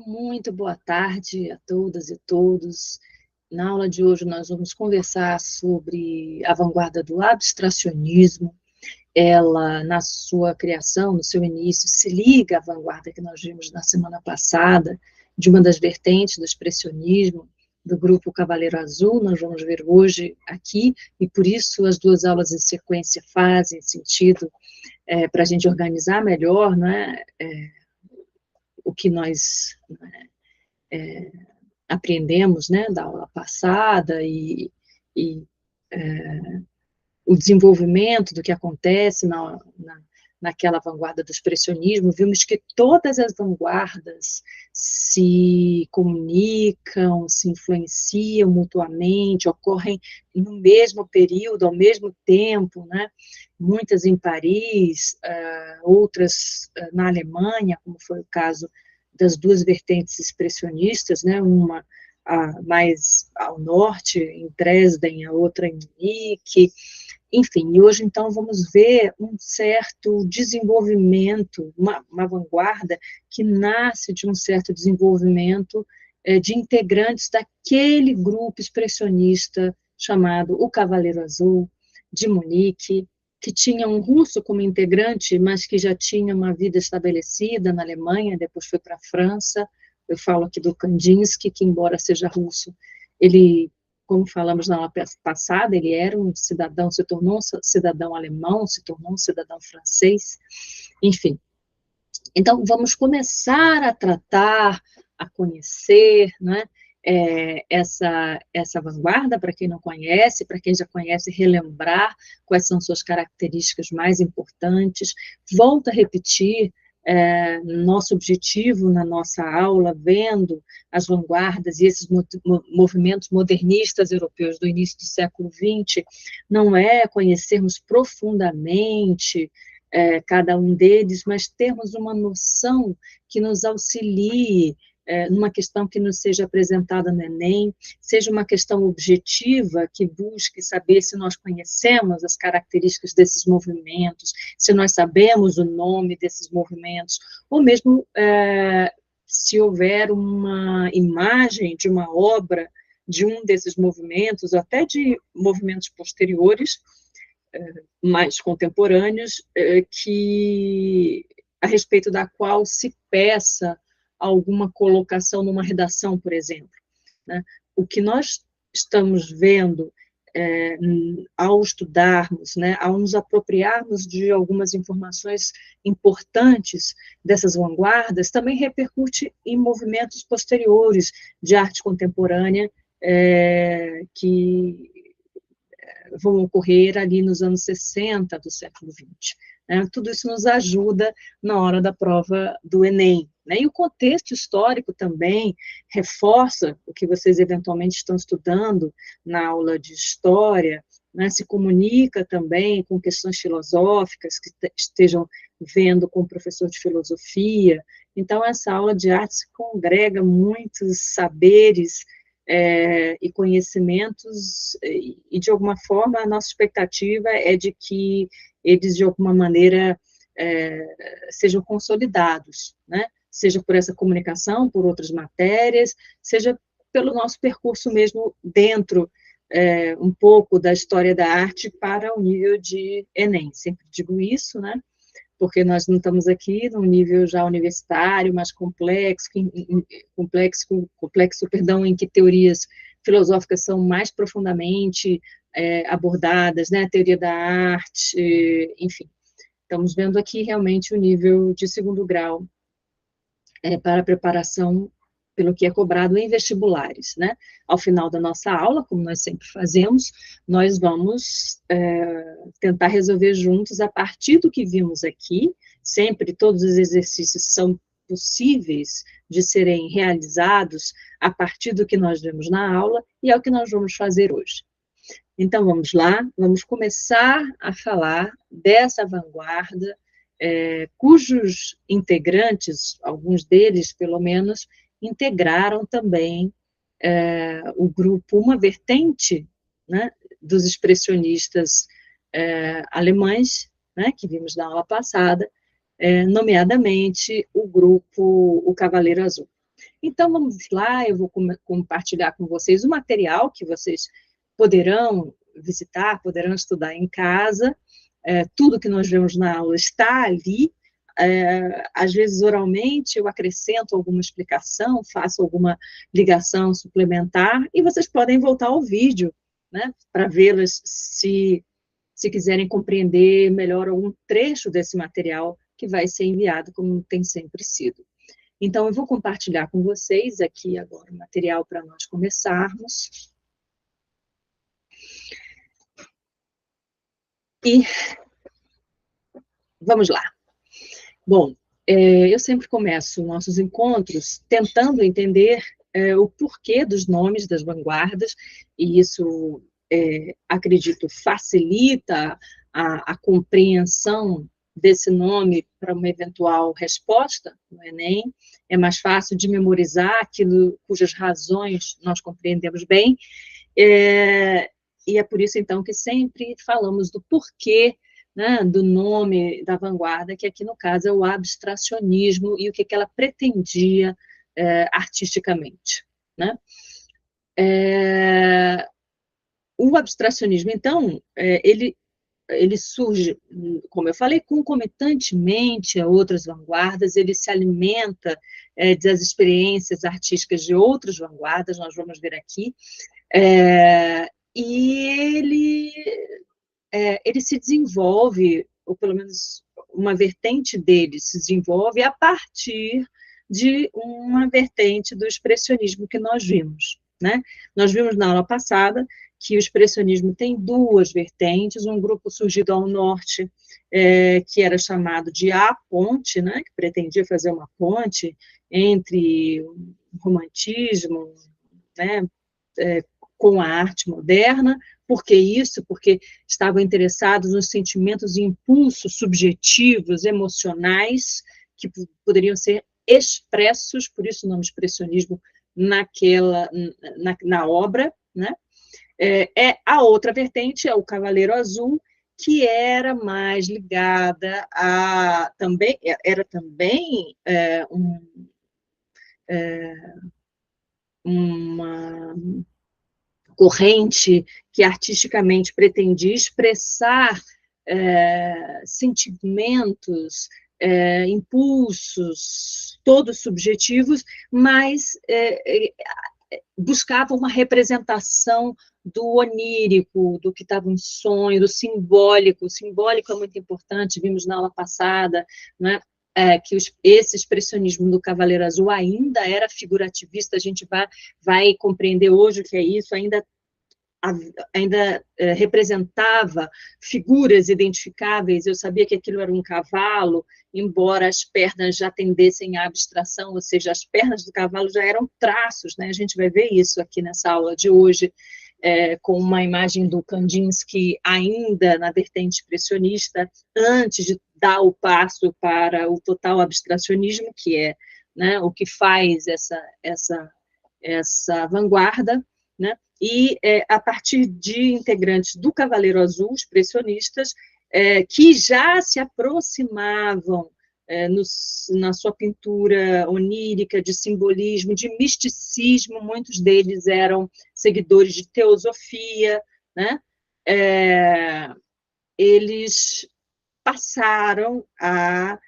Muito boa tarde a todas e todos. Na aula de hoje nós vamos conversar sobre a vanguarda do abstracionismo. Ela, na sua criação, no seu início, se liga à vanguarda que nós vimos na semana passada, de uma das vertentes do expressionismo, do grupo Cavaleiro Azul. Nós vamos ver hoje aqui, e por isso as duas aulas em sequência fazem sentido para a gente organizar melhor, né, o que nós aprendemos, né, da aula passada e o desenvolvimento do que acontece naquela vanguarda do expressionismo. Vimos que todas as vanguardas se comunicam, se influenciam mutuamente, ocorrem no mesmo período, ao mesmo tempo, né? Muitas em Paris, outras na Alemanha, como foi o caso das duas vertentes expressionistas, né? Uma mais ao norte, em Dresden, a outra em Munique. Enfim, e hoje, então, vamos ver um certo desenvolvimento, uma vanguarda que nasce de um certo desenvolvimento de integrantes daquele grupo expressionista chamado o Cavaleiro Azul, de Munique, que tinha um russo como integrante, mas que já tinha uma vida estabelecida na Alemanha, depois foi para a França. Eu falo aqui do Kandinsky, que, embora seja russo, ele, como falamos na aula passada, ele era um cidadão, se tornou um cidadão alemão, se tornou um cidadão francês, enfim. Então, vamos começar a tratar, a conhecer, né, essa vanguarda, para quem não conhece, para quem já conhece, relembrar quais são suas características mais importantes. Volto a repetir, nosso objetivo na nossa aula, vendo as vanguardas e esses movimentos modernistas europeus do início do século XX, não é conhecermos profundamente cada um deles, mas termos uma noção que nos auxilie numa questão que nos seja apresentada no Enem, seja uma questão objetiva, que busque saber se nós conhecemos as características desses movimentos, se nós sabemos o nome desses movimentos, ou mesmo se houver uma imagem de uma obra de um desses movimentos, ou até de movimentos posteriores, mais contemporâneos, a respeito da qual se peça alguma colocação numa redação, por exemplo, né? O que nós estamos vendo ao estudarmos, né, ao nos apropriarmos de algumas informações importantes dessas vanguardas, também repercute em movimentos posteriores de arte contemporânea que vão ocorrer ali nos anos 60 do século XX. Né? Tudo isso nos ajuda na hora da prova do Enem. Né? E o contexto histórico também reforça o que vocês eventualmente estão estudando na aula de História, né? Se comunica também com questões filosóficas que estejam vendo com o professor de filosofia. Então, essa aula de arte congrega muitos saberes e conhecimentos, e de alguma forma a nossa expectativa é de que eles de alguma maneira sejam consolidados, né? Seja por essa comunicação, por outras matérias, seja pelo nosso percurso mesmo dentro um pouco da história da arte para o nível de Enem. Sempre digo isso, né? Porque nós não estamos aqui num nível já universitário, mais complexo, perdão, em que teorias filosóficas são mais profundamente abordadas, né, a teoria da arte, enfim. Estamos vendo aqui realmente o nível de segundo grau para a preparação pelo que é cobrado em vestibulares, né? Ao final da nossa aula, como nós sempre fazemos, nós vamos tentar resolver juntos, a partir do que vimos aqui. Sempre todos os exercícios são possíveis de serem realizados a partir do que nós vemos na aula, e é o que nós vamos fazer hoje. Então, vamos lá, vamos começar a falar dessa vanguarda, cujos integrantes, alguns deles, pelo menos, integraram também o grupo, uma vertente, né, dos expressionistas alemães, né, que vimos na aula passada, nomeadamente o grupo O Cavaleiro Azul. Então, vamos lá, eu vou compartilhar com vocês o material que vocês poderão visitar, poderão estudar em casa. Tudo que nós vemos na aula está ali. Às vezes, oralmente, eu acrescento alguma explicação, faço alguma ligação suplementar, e vocês podem voltar ao vídeo, né, para vê-las se quiserem compreender melhor algum trecho desse material que vai ser enviado, como tem sempre sido. Então, eu vou compartilhar com vocês aqui agora o material para nós começarmos. E vamos lá. Bom, eu sempre começo nossos encontros tentando entender o porquê dos nomes das vanguardas, e isso, acredito, facilita a compreensão desse nome para uma eventual resposta no Enem. É mais fácil de memorizar aquilo cujas razões nós compreendemos bem, e é por isso, então, que sempre falamos do porquê, né, do nome da vanguarda, que aqui, no caso, é o abstracionismo e o que ela pretendia artisticamente, né? O abstracionismo, então, ele surge, como eu falei, concomitantemente a outras vanguardas, ele se alimenta das experiências artísticas de outras vanguardas, nós vamos ver aqui, e ele se desenvolve, ou pelo menos uma vertente dele se desenvolve a partir de uma vertente do expressionismo que nós vimos, né? Nós vimos na aula passada que o expressionismo tem duas vertentes, um grupo surgido ao norte, que era chamado de A Ponte, né, que pretendia fazer uma ponte entre o romantismo, né, com a arte moderna. Por que isso? Porque estavam interessados nos sentimentos e impulsos subjetivos, emocionais, que poderiam ser expressos, por isso o nome expressionismo na obra, né? A outra vertente é o Cavaleiro Azul, que era mais ligada a também uma corrente que artisticamente pretendia expressar sentimentos, impulsos, todos subjetivos, mas buscava uma representação do onírico, do que estava em sonho, do simbólico. O simbólico é muito importante, vimos na aula passada, né, que esse expressionismo do Cavaleiro Azul ainda era figurativista, a gente vai compreender hoje o que é isso, ainda representava figuras identificáveis. Eu sabia que aquilo era um cavalo, embora as pernas já tendessem à abstração, ou seja, as pernas do cavalo já eram traços, né? A gente vai ver isso aqui nessa aula de hoje, com uma imagem do Kandinsky ainda na vertente expressionista, antes de dar o passo para o total abstracionismo, que é, né, o que faz essa vanguarda, né? E a partir de integrantes do Cavaleiro Azul, expressionistas, que já se aproximavam na sua pintura onírica, de simbolismo, de misticismo, muitos deles eram seguidores de teosofia, né? Eles passaram a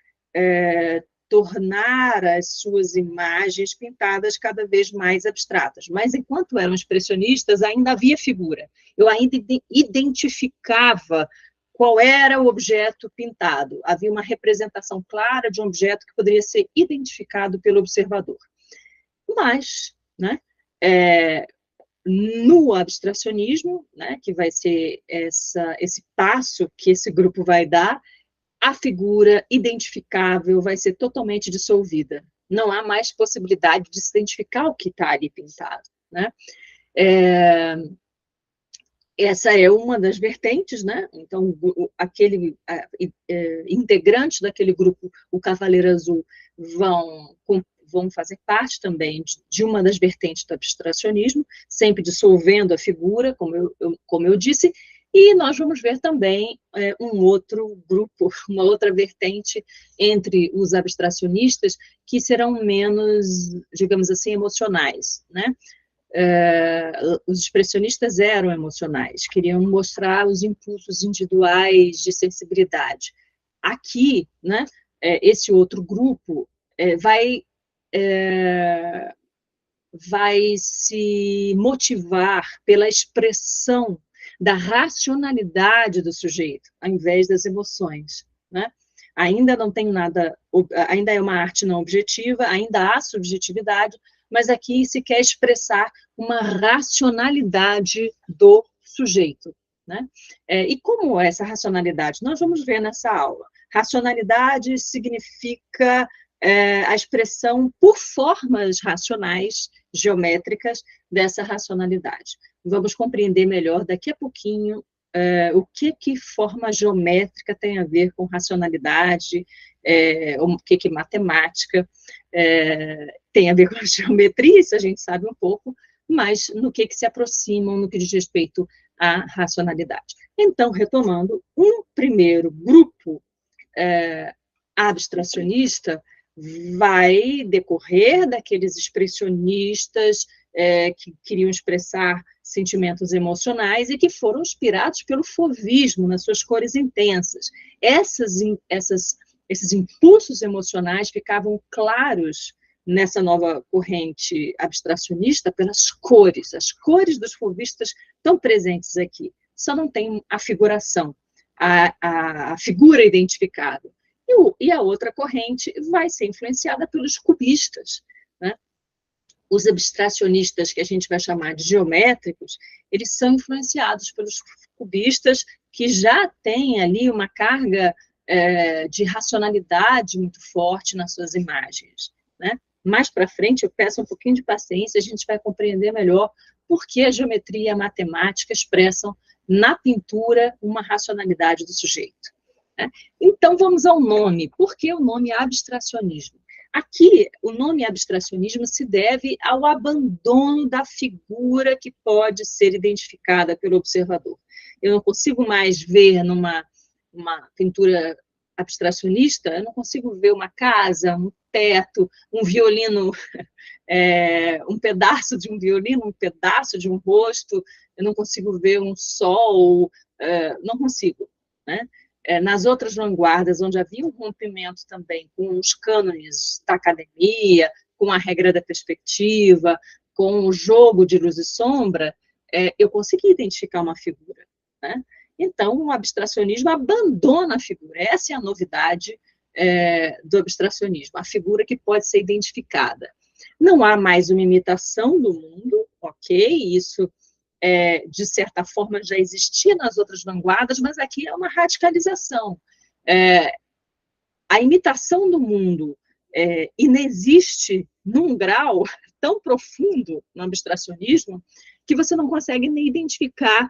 tornar as suas imagens pintadas cada vez mais abstratas. Mas, enquanto eram expressionistas, ainda havia figura. Eu ainda identificava qual era o objeto pintado. Havia uma representação clara de um objeto que poderia ser identificado pelo observador. Mas, né, no abstracionismo, né, que vai ser esse passo que esse grupo vai dar, a figura identificável vai ser totalmente dissolvida. Não há mais possibilidade de se identificar o que está ali pintado, né? Essa é uma das vertentes, né? Então, aquele integrante daquele grupo, o Cavaleiro Azul, vão fazer parte também de uma das vertentes do abstracionismo, sempre dissolvendo a figura, como eu disse, E nós vamos ver também um outro grupo, uma outra vertente entre os abstracionistas, que serão menos, digamos assim, emocionais, né? Os expressionistas eram emocionais, queriam mostrar os impulsos individuais de sensibilidade. Aqui, né, esse outro grupo vai se motivar pela expressão da racionalidade do sujeito, ao invés das emoções, né? Ainda não tem nada, ainda é uma arte não objetiva, ainda há subjetividade, mas aqui se quer expressar uma racionalidade do sujeito, né? E como é essa racionalidade? Nós vamos ver nessa aula. Racionalidade significa a expressão por formas racionais, geométricas, dessa racionalidade. Vamos compreender melhor daqui a pouquinho o que forma geométrica tem a ver com racionalidade, o que matemática tem a ver com a geometria, isso a gente sabe um pouco, mas no que se aproximam no que diz respeito à racionalidade. Então, retomando, um primeiro grupo abstracionista vai decorrer daqueles expressionistas que queriam expressar sentimentos emocionais e que foram inspirados pelo fauvismo nas suas cores intensas. Esses impulsos emocionais ficavam claros nessa nova corrente abstracionista pelas cores. As cores dos fauvistas estão presentes aqui, só não tem a figuração, a figura identificada. E a outra corrente vai ser influenciada pelos cubistas, né? Os abstracionistas, que a gente vai chamar de geométricos, eles são influenciados pelos cubistas, que já têm ali uma carga de racionalidade muito forte nas suas imagens, né? Mais para frente, eu peço um pouquinho de paciência, a gente vai compreender melhor por que a geometria e a matemática expressam na pintura uma racionalidade do sujeito. Então, vamos ao nome. Por que o nome abstracionismo? Aqui, o nome abstracionismo se deve ao abandono da figura que pode ser identificada pelo observador. Eu não consigo mais ver numa pintura abstracionista, eu não consigo ver uma casa, um teto, um violino, um pedaço de um violino, um pedaço de um rosto, eu não consigo ver um sol, não consigo, né? Nas outras vanguardas, onde havia um rompimento também com os cânones da academia, com a regra da perspectiva, com o jogo de luz e sombra, eu consegui identificar uma figura, né? Então, o abstracionismo abandona a figura. Essa é a novidade do abstracionismo, a figura que pode ser identificada. Não há mais uma imitação do mundo, ok? Isso de certa forma, já existia nas outras vanguardas, mas aqui é uma radicalização. A imitação do mundo inexiste num grau tão profundo no abstracionismo que você não consegue nem identificar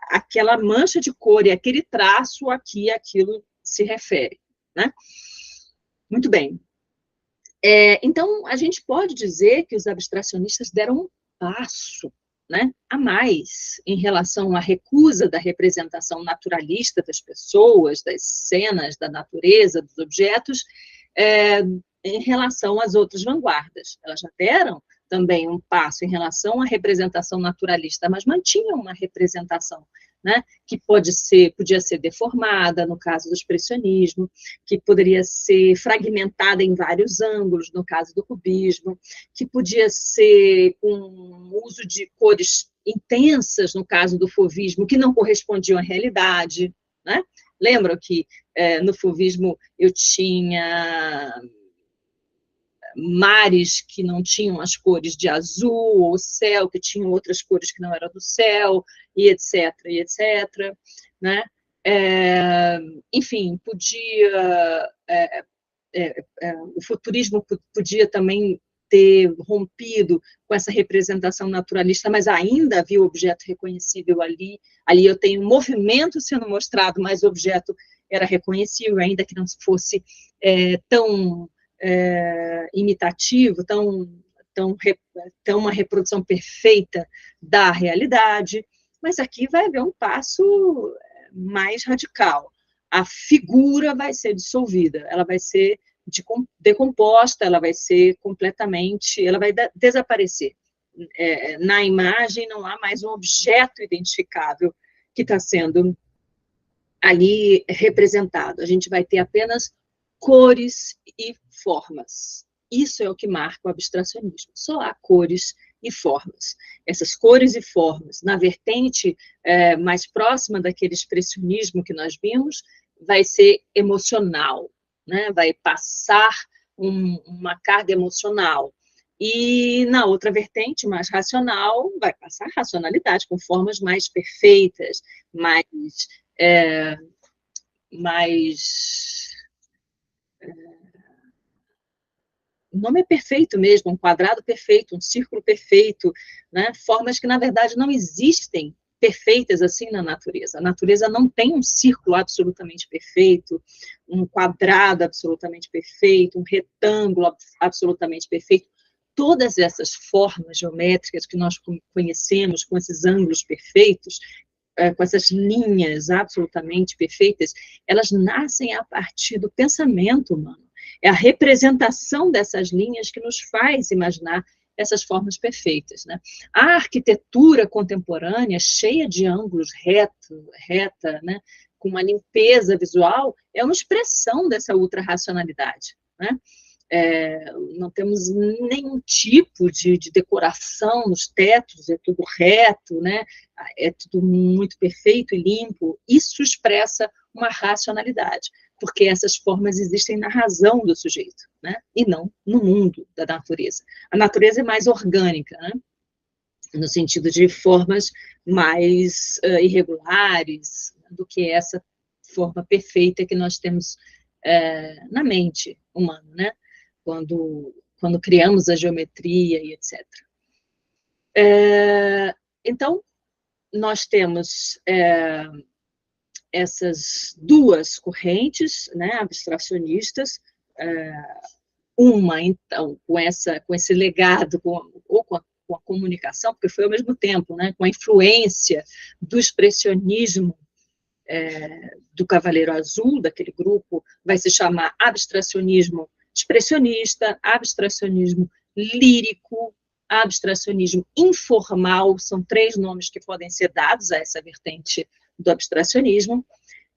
aquela mancha de cor e aquele traço a que aquilo se refere, né? Muito bem. Então, a gente pode dizer que os abstracionistas deram um passo, né, a mais em relação à recusa da representação naturalista das pessoas, das cenas, da natureza, dos objetos, em relação às outras vanguardas. Elas já deram também um passo em relação à representação naturalista, mas mantinham uma representação, né, que podia ser deformada, no caso do expressionismo, que poderia ser fragmentada em vários ângulos, no caso do cubismo, que podia ser com uso de cores intensas, no caso do fauvismo, que não correspondiam à realidade, né? Lembram que no fauvismo eu tinha mares que não tinham as cores de azul, ou céu que tinham outras cores que não eram do céu, e etc, né? Enfim, o futurismo podia também ter rompido com essa representação naturalista, mas ainda havia o objeto reconhecível ali. Ali eu tenho um movimento sendo mostrado, mas o objeto era reconhecível, ainda que não fosse tão imitativo, tão uma reprodução perfeita da realidade, Mas aqui vai haver um passo mais radical. A figura vai ser dissolvida, ela vai ser decomposta, ela vai ser completamente, ela vai desaparecer. Na imagem não há mais um objeto identificável que está sendo ali representado. A gente vai ter apenas cores e formas. Isso é o que marca o abstracionismo. Só há cores e formas. Essas cores e formas, na vertente mais próxima daquele expressionismo que nós vimos, vai ser emocional, né? Vai passar uma carga emocional. E na outra vertente, mais racional, vai passar racionalidade, com formas mais perfeitas, mais o nome é perfeito mesmo, um quadrado perfeito, um círculo perfeito, né? Formas que, na verdade, não existem perfeitas assim na natureza. A natureza não tem um círculo absolutamente perfeito, um quadrado absolutamente perfeito, um retângulo absolutamente perfeito. Todas essas formas geométricas que nós conhecemos, com esses ângulos perfeitos, com essas linhas absolutamente perfeitas, elas nascem a partir do pensamento humano. É a representação dessas linhas que nos faz imaginar essas formas perfeitas, né? A arquitetura contemporânea, cheia de ângulos reta, né? Com uma limpeza visual, é uma expressão dessa ultra-racionalidade, né? Não temos nenhum tipo de decoração nos tetos, é tudo reto, né? É tudo muito perfeito e limpo. Isso expressa uma racionalidade, porque essas formas existem na razão do sujeito, né? E não no mundo da natureza. A natureza é mais orgânica, né? No sentido de formas mais irregulares do que essa forma perfeita que nós temos na mente humana, né? Quando criamos a geometria e etc. Então, nós temos essas duas correntes, né, abstracionistas, uma, então, com esse legado, ou com a comunicação, porque foi ao mesmo tempo, né, com a influência do expressionismo do Cavaleiro Azul, daquele grupo, vai se chamar abstracionismo expressionista, abstracionismo lírico, abstracionismo informal, são 3 nomes que podem ser dados a essa vertente do abstracionismo,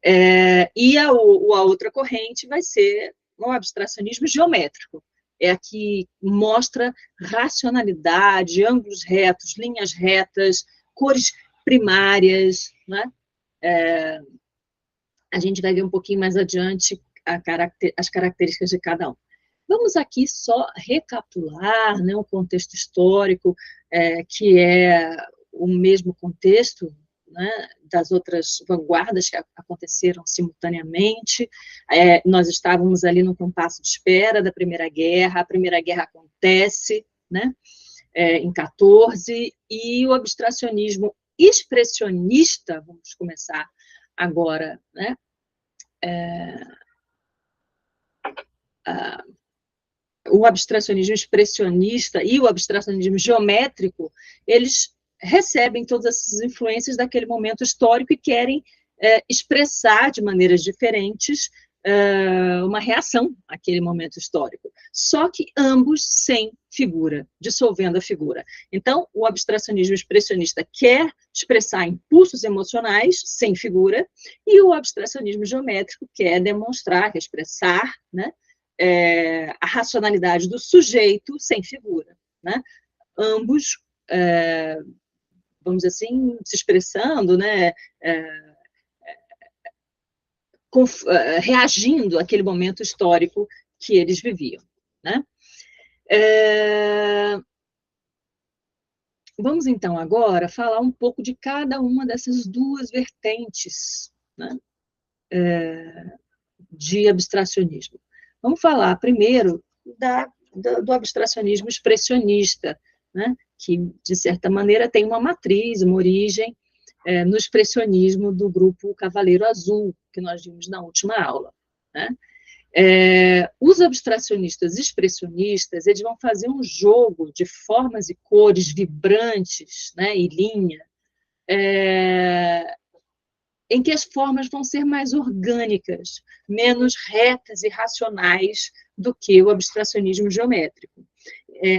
e a outra corrente vai ser o abstracionismo geométrico, é a que mostra racionalidade, ângulos retos, linhas retas, cores primárias, né? A gente vai ver um pouquinho mais adiante as características de cada um. Vamos aqui só recapitular, né, um contexto histórico que é o mesmo contexto, né, das outras vanguardas que aconteceram simultaneamente. Nós estávamos ali no compasso de espera da Primeira Guerra, a Primeira Guerra acontece, né, em 14, e o abstracionismo expressionista, vamos começar agora, né, o abstracionismo expressionista e o abstracionismo geométrico, eles recebem todas essas influências daquele momento histórico e querem expressar de maneiras diferentes uma reação àquele momento histórico. Só que ambos sem figura, dissolvendo a figura. Então, o abstracionismo expressionista quer expressar impulsos emocionais sem figura, e o abstracionismo geométrico quer demonstrar, quer expressar, né, a racionalidade do sujeito sem figura, né? Ambos, vamos dizer assim, se expressando, né? Reagindo àquele momento histórico que eles viviam, né? Vamos, então, agora falar um pouco de cada uma dessas duas vertentes, né, de abstracionismo. Vamos falar primeiro do abstracionismo expressionista, né, que, de certa maneira, tem uma matriz, uma origem no expressionismo do grupo Cavaleiro Azul, que nós vimos na última aula, né? Os abstracionistas expressionistas, eles vão fazer um jogo de formas e cores vibrantes, né, e linha, em que as formas vão ser mais orgânicas, menos retas e racionais do que o abstracionismo geométrico.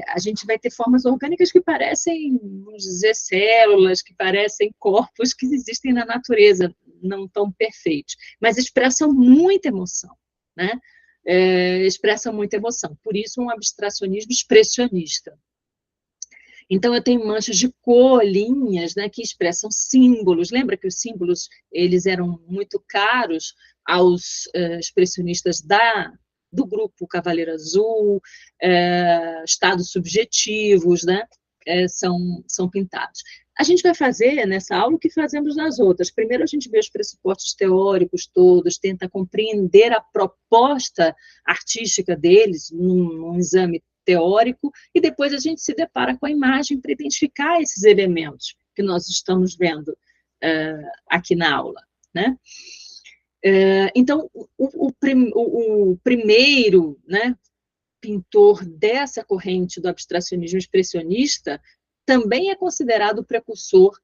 A gente vai ter formas orgânicas que parecem, vamos dizer, células, que parecem corpos que existem na natureza, não tão perfeitos, mas expressam muita emoção, né? Expressam muita emoção. Por isso, um abstracionismo expressionista. Então, eu tenho manchas de cor, linhas, né, que expressam símbolos. Lembra que os símbolos eles eram muito caros aos expressionistas do grupo Cavaleiro Azul, estados subjetivos, né, são pintados. A gente vai fazer nessa aula o que fazemos nas outras. Primeiro, a gente vê os pressupostos teóricos todos, tenta compreender a proposta artística deles num exame teórico, e depois a gente se depara com a imagem para identificar esses elementos que nós estamos vendo aqui na aula, né? Então, o primeiro, né, pintor dessa corrente do abstracionismo expressionista também é considerado o precursor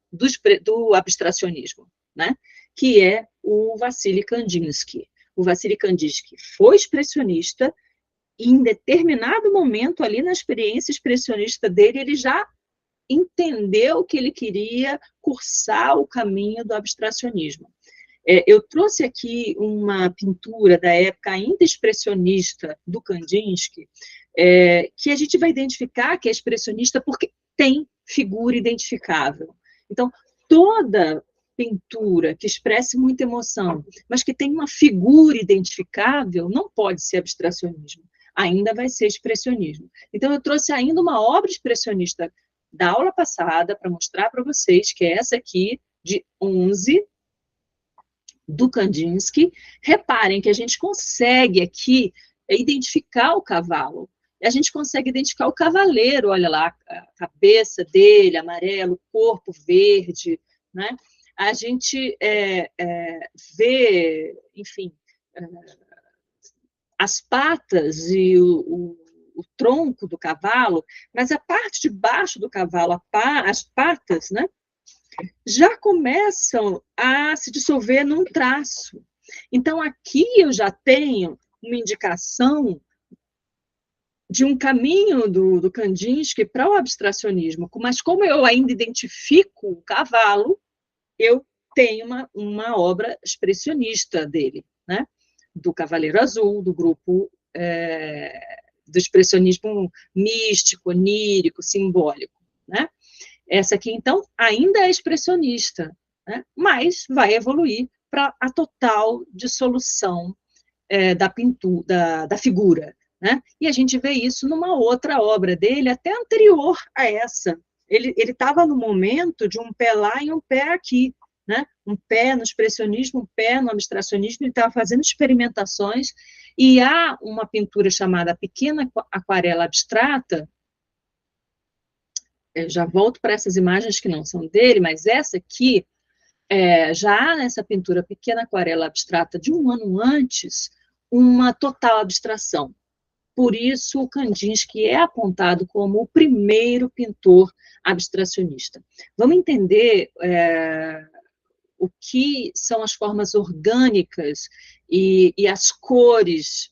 do abstracionismo, né? Que é o Vassily Kandinsky. O Vassily Kandinsky foi expressionista, e em determinado momento, ali na experiência expressionista dele, ele já entendeu que ele queria cursar o caminho do abstracionismo. Eu trouxe aqui uma pintura da época ainda expressionista do Kandinsky, que a gente vai identificar que é expressionista porque tem figura identificável. Então, toda pintura que expresse muita emoção, mas que tem uma figura identificável, não pode ser abstracionismo, ainda vai ser expressionismo. Então, eu trouxe ainda uma obra expressionista da aula passada para mostrar para vocês, que é essa aqui, de 11, do Kandinsky. Reparem que a gente consegue aqui identificar o cavalo. A gente consegue identificar o cavaleiro, olha lá, a cabeça dele, amarelo, o corpo verde, né? A gente vê, enfim, as patas e o tronco do cavalo, mas a parte de baixo do cavalo, as patas, né, já começam a se dissolver num traço. Então, aqui eu já tenho uma indicação de um caminho do Kandinsky para o abstracionismo, mas como eu ainda identifico o cavalo, eu tenho uma obra expressionista dele, né? Do Cavaleiro Azul, do grupo do expressionismo místico, onírico, simbólico, né? Essa aqui, então, ainda é expressionista, né? Mas vai evoluir para a total dissolução da pintura, da figura, né? E a gente vê isso numa outra obra dele, até anterior a essa. Ele estava no momento de um pé lá e um pé aqui, né? Um pé no expressionismo, um pé no abstracionismo, ele estava fazendo experimentações, e há uma pintura chamada Pequena Aquarela Abstrata. Eu já volto para essas imagens que não são dele, mas essa aqui, já há nessa pintura Pequena Aquarela Abstrata, de um ano antes, uma total abstração. Por isso, o Kandinsky é apontado como o primeiro pintor abstracionista. Vamos entender o que são as formas orgânicas e as cores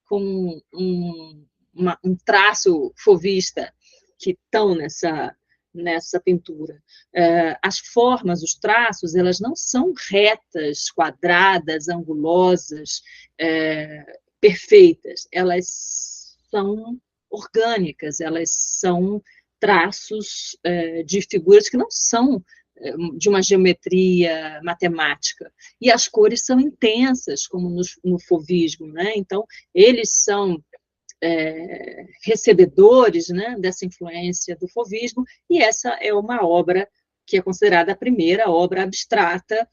com um traço fauvista que estão nessa pintura. As formas, os traços, elas não são retas, quadradas, angulosas, perfeitas, elas são orgânicas, elas são traços de figuras que não são de uma geometria matemática, e as cores são intensas, como no fauvismo, né? Então, eles são recebedores, né, dessa influência do fauvismo, e essa é uma obra que é considerada a primeira obra abstrata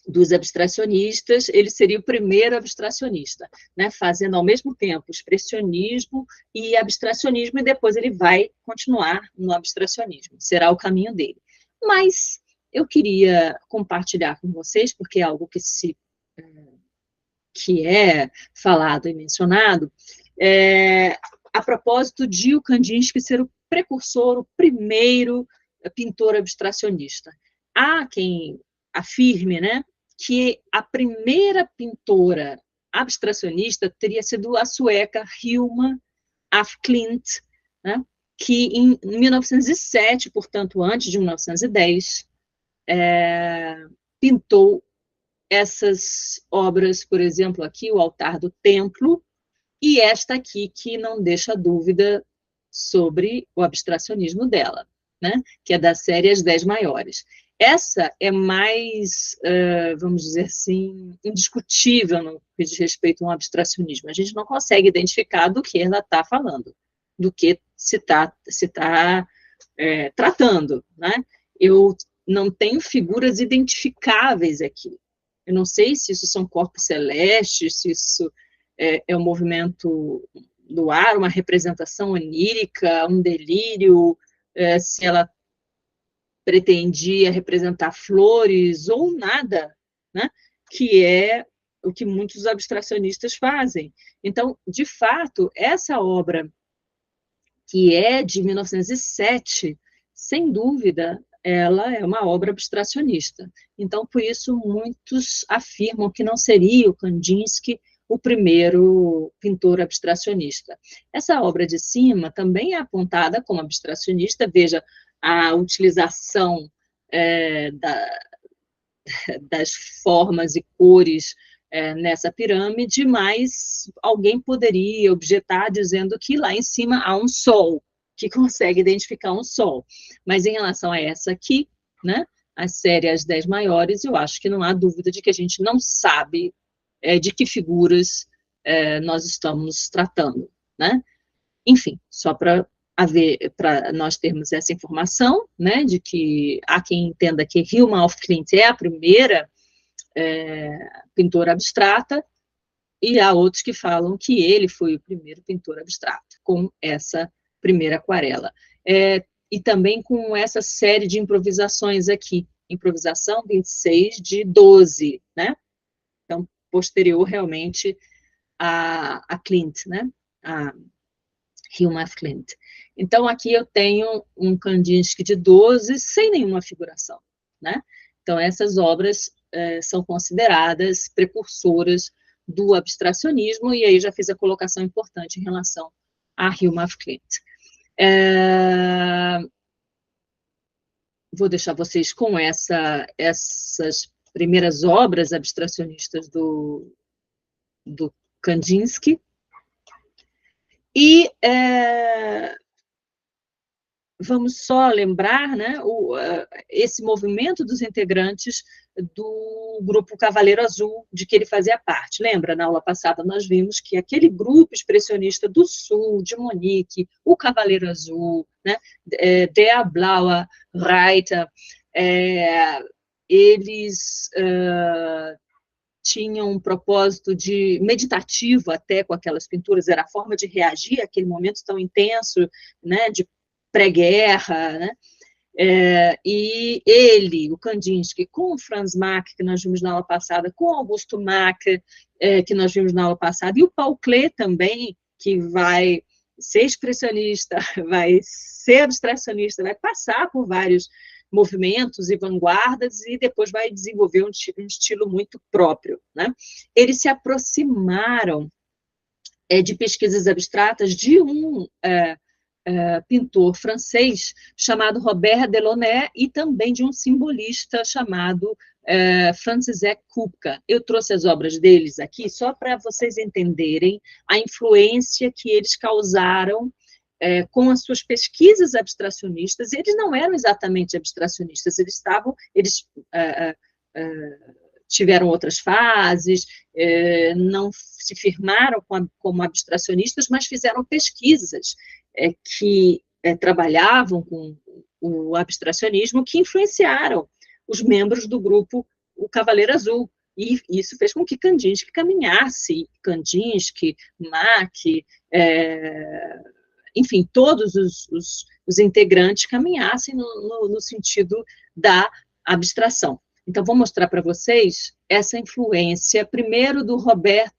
dos abstracionistas. Ele seria o primeiro abstracionista, né, fazendo ao mesmo tempo expressionismo e abstracionismo, e depois ele vai continuar no abstracionismo, será o caminho dele. Mas eu queria compartilhar com vocês, porque é algo que é falado e mencionado, a propósito de o Kandinsky ser o precursor, o primeiro pintor abstracionista. há quem afirme, né, que a primeira pintora abstracionista teria sido a sueca Hilma af Klint, né, que em 1907, portanto, antes de 1910, pintou essas obras, por exemplo, aqui, o Altar do Templo, e esta aqui, que não deixa dúvida sobre o abstracionismo dela, né? Que é da série As 10 Maiores. Essa é mais, vamos dizer assim, indiscutível no que diz respeito ao abstracionismo. A gente não consegue identificar do que ela está falando, do que se tá tratando, né? Eu não tenho figuras identificáveis aqui. Eu não sei se isso são corpos celestes, se isso é um movimento do ar, uma representação onírica, um delírio, se ela pretendia representar flores ou nada, né? Que é o que muitos abstracionistas fazem. Então, de fato, essa obra, que é de 1907, sem dúvida, ela é uma obra abstracionista. Então, por isso, muitos afirmam que não seria o Kandinsky o primeiro pintor abstracionista. Essa obra de cima também é apontada como abstracionista, veja a utilização das formas e cores nessa pirâmide, mas alguém poderia objetar dizendo que lá em cima há um sol, que consegue identificar um sol. Mas em relação a essa aqui, né, a série As 10 Maiores, eu acho que não há dúvida de que a gente não sabe de que figuras nós estamos tratando, né? Enfim, só para nós termos essa informação, né, de que há quem entenda que Hilma af Klint é a primeira pintora abstrata, e há outros que falam que ele foi o primeiro pintor abstrato, com essa primeira aquarela. E também com essa série de improvisações aqui, improvisação 26 de 12, né? Então, posterior realmente a Klint, né? A Hilma af Klint. Então, aqui eu tenho um Kandinsky de 12 sem nenhuma figuração, né? Então, essas obras são consideradas precursoras do abstracionismo, e aí já fiz a colocação importante em relação a Hilma af Klint. Vou deixar vocês com essas primeiras obras abstracionistas do Kandinsky, e vamos só lembrar, né, esse movimento dos integrantes do grupo Cavaleiro Azul, de que ele fazia parte. Lembra, na aula passada nós vimos que aquele grupo expressionista do Sul, de Monique, o Cavaleiro Azul, né, Der Blaue Reiter, eles tinham um propósito de meditativo até com aquelas pinturas, era a forma de reagir àquele momento tão intenso, né, de pré-guerra, né? E ele, o Kandinsky, com o Franz Mack, que nós vimos na aula passada, com o Augusto Mack, que nós vimos na aula passada, e o Paul Klee também, que vai ser expressionista, vai ser abstracionista, vai passar por vários movimentos e vanguardas, e depois vai desenvolver um estilo muito próprio, né? Eles se aproximaram de pesquisas abstratas de um pintor francês chamado Robert Delaunay, e também de um simbolista chamado František Kupka. Eu trouxe as obras deles aqui só para vocês entenderem a influência que eles causaram com as suas pesquisas abstracionistas. Eles não eram exatamente abstracionistas, eles tiveram outras fases, não se firmaram como abstracionistas, mas fizeram pesquisas que trabalhavam com o abstracionismo, que influenciaram os membros do grupo O Cavaleiro Azul, e isso fez com que Kandinsky caminhasse, Kandinsky, Mack, enfim, todos os integrantes caminhassem no sentido da abstração. Então, vou mostrar para vocês essa influência, primeiro, do Robert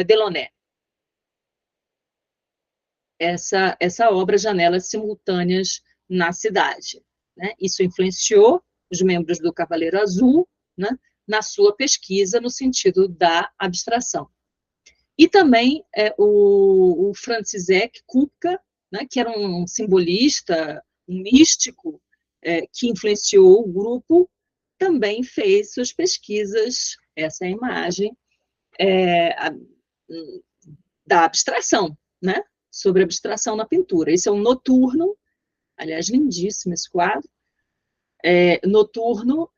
Delaunay. Essa obra, Janelas Simultâneas na Cidade, né? Isso influenciou os membros do Cavaleiro Azul, né, na sua pesquisa no sentido da abstração. E também o Franciszek Kupka, né, que era um simbolista, um místico, que influenciou o grupo, também fez suas pesquisas, essa é a imagem, da abstração, né, sobre abstração na pintura. Esse é um noturno, aliás, lindíssimo esse quadro, noturno,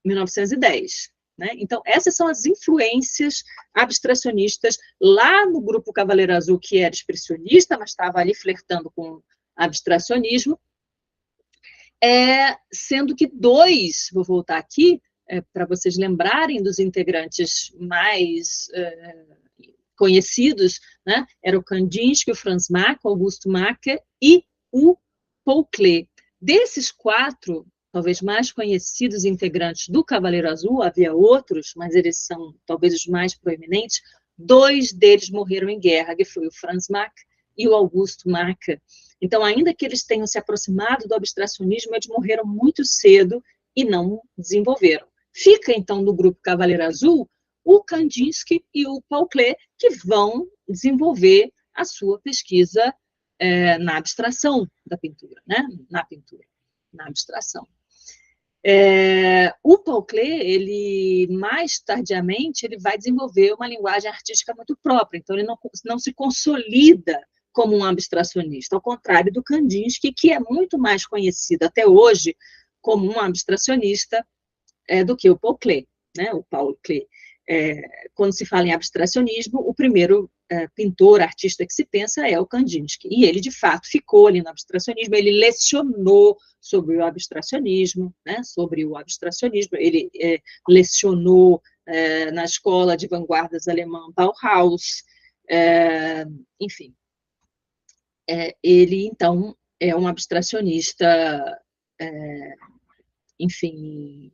1910. Né? Então, essas são as influências abstracionistas lá no grupo Cavaleiro Azul, que era expressionista, mas estava ali flertando com abstracionismo, sendo que dois, vou voltar aqui, para vocês lembrarem dos integrantes mais conhecidos, né? Era o Kandinsky, o Franz Mack, o Augusto Macke e o Paul Klee. Desses quatro, talvez mais conhecidos integrantes do Cavaleiro Azul, havia outros, mas eles são talvez os mais proeminentes, dois deles morreram em guerra, que foi o Franz Mack e o Augusto Macke. Então, ainda que eles tenham se aproximado do abstracionismo, eles morreram muito cedo e não desenvolveram. Fica, então, no grupo Cavaleiro Azul, o Kandinsky e o Paul Klee, que vão desenvolver a sua pesquisa na abstração da pintura, né? Na pintura, na abstração. O Paul Klee, ele, mais tardiamente, ele vai desenvolver uma linguagem artística muito própria, então ele não se consolida como um abstracionista, ao contrário do Kandinsky, que é muito mais conhecido até hoje como um abstracionista do que o Paul Klee, né? O Paul Klee. Quando se fala em abstracionismo, o primeiro pintor, artista que se pensa é o Kandinsky, e ele, de fato, ficou ali no abstracionismo, ele lecionou sobre o abstracionismo, né, ele lecionou na escola de vanguardas alemã Bauhaus, enfim. Ele, então, é um abstracionista, enfim,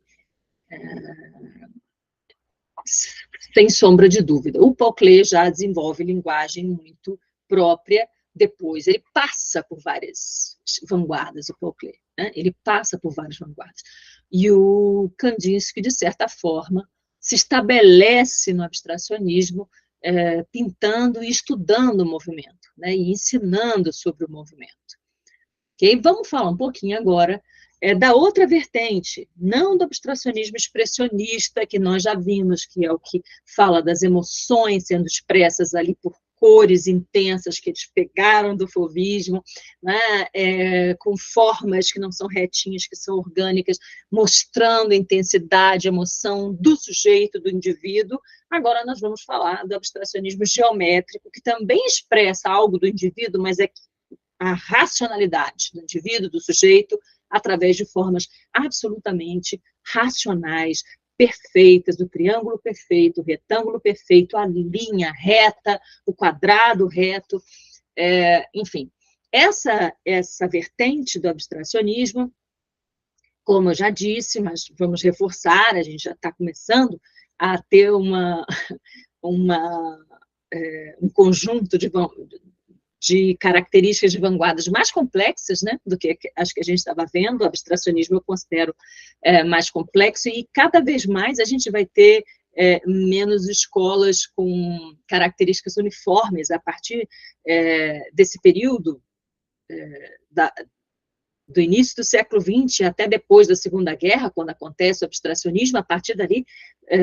sem sombra de dúvida. O Paul Klee já desenvolve linguagem muito própria, depois ele passa por várias vanguardas, o Paul Klee, né? Ele passa por várias vanguardas. E o Kandinsky, de certa forma, se estabelece no abstracionismo, pintando e estudando o movimento, né? E ensinando sobre o movimento. Okay? Vamos falar um pouquinho agora da outra vertente, não do abstracionismo expressionista, que nós já vimos, que é o que fala das emoções sendo expressas ali por cores intensas que eles pegaram do fauvismo, né, com formas que não são retinhas, que são orgânicas, mostrando a intensidade, a emoção do sujeito, do indivíduo. Agora nós vamos falar do abstracionismo geométrico, que também expressa algo do indivíduo, mas é a racionalidade do indivíduo, do sujeito, através de formas absolutamente racionais, perfeitas, do triângulo perfeito, o retângulo perfeito, a linha reta, o quadrado reto, enfim. Essa vertente do abstracionismo, como eu já disse, mas vamos reforçar, a gente já está começando a ter um conjunto de características de vanguardas mais complexas, né, do que as que a gente estava vendo. O abstracionismo eu considero mais complexo, e cada vez mais a gente vai ter menos escolas com características uniformes a partir desse período do início do século XX até depois da Segunda Guerra, quando acontece o abstracionismo. A partir dali,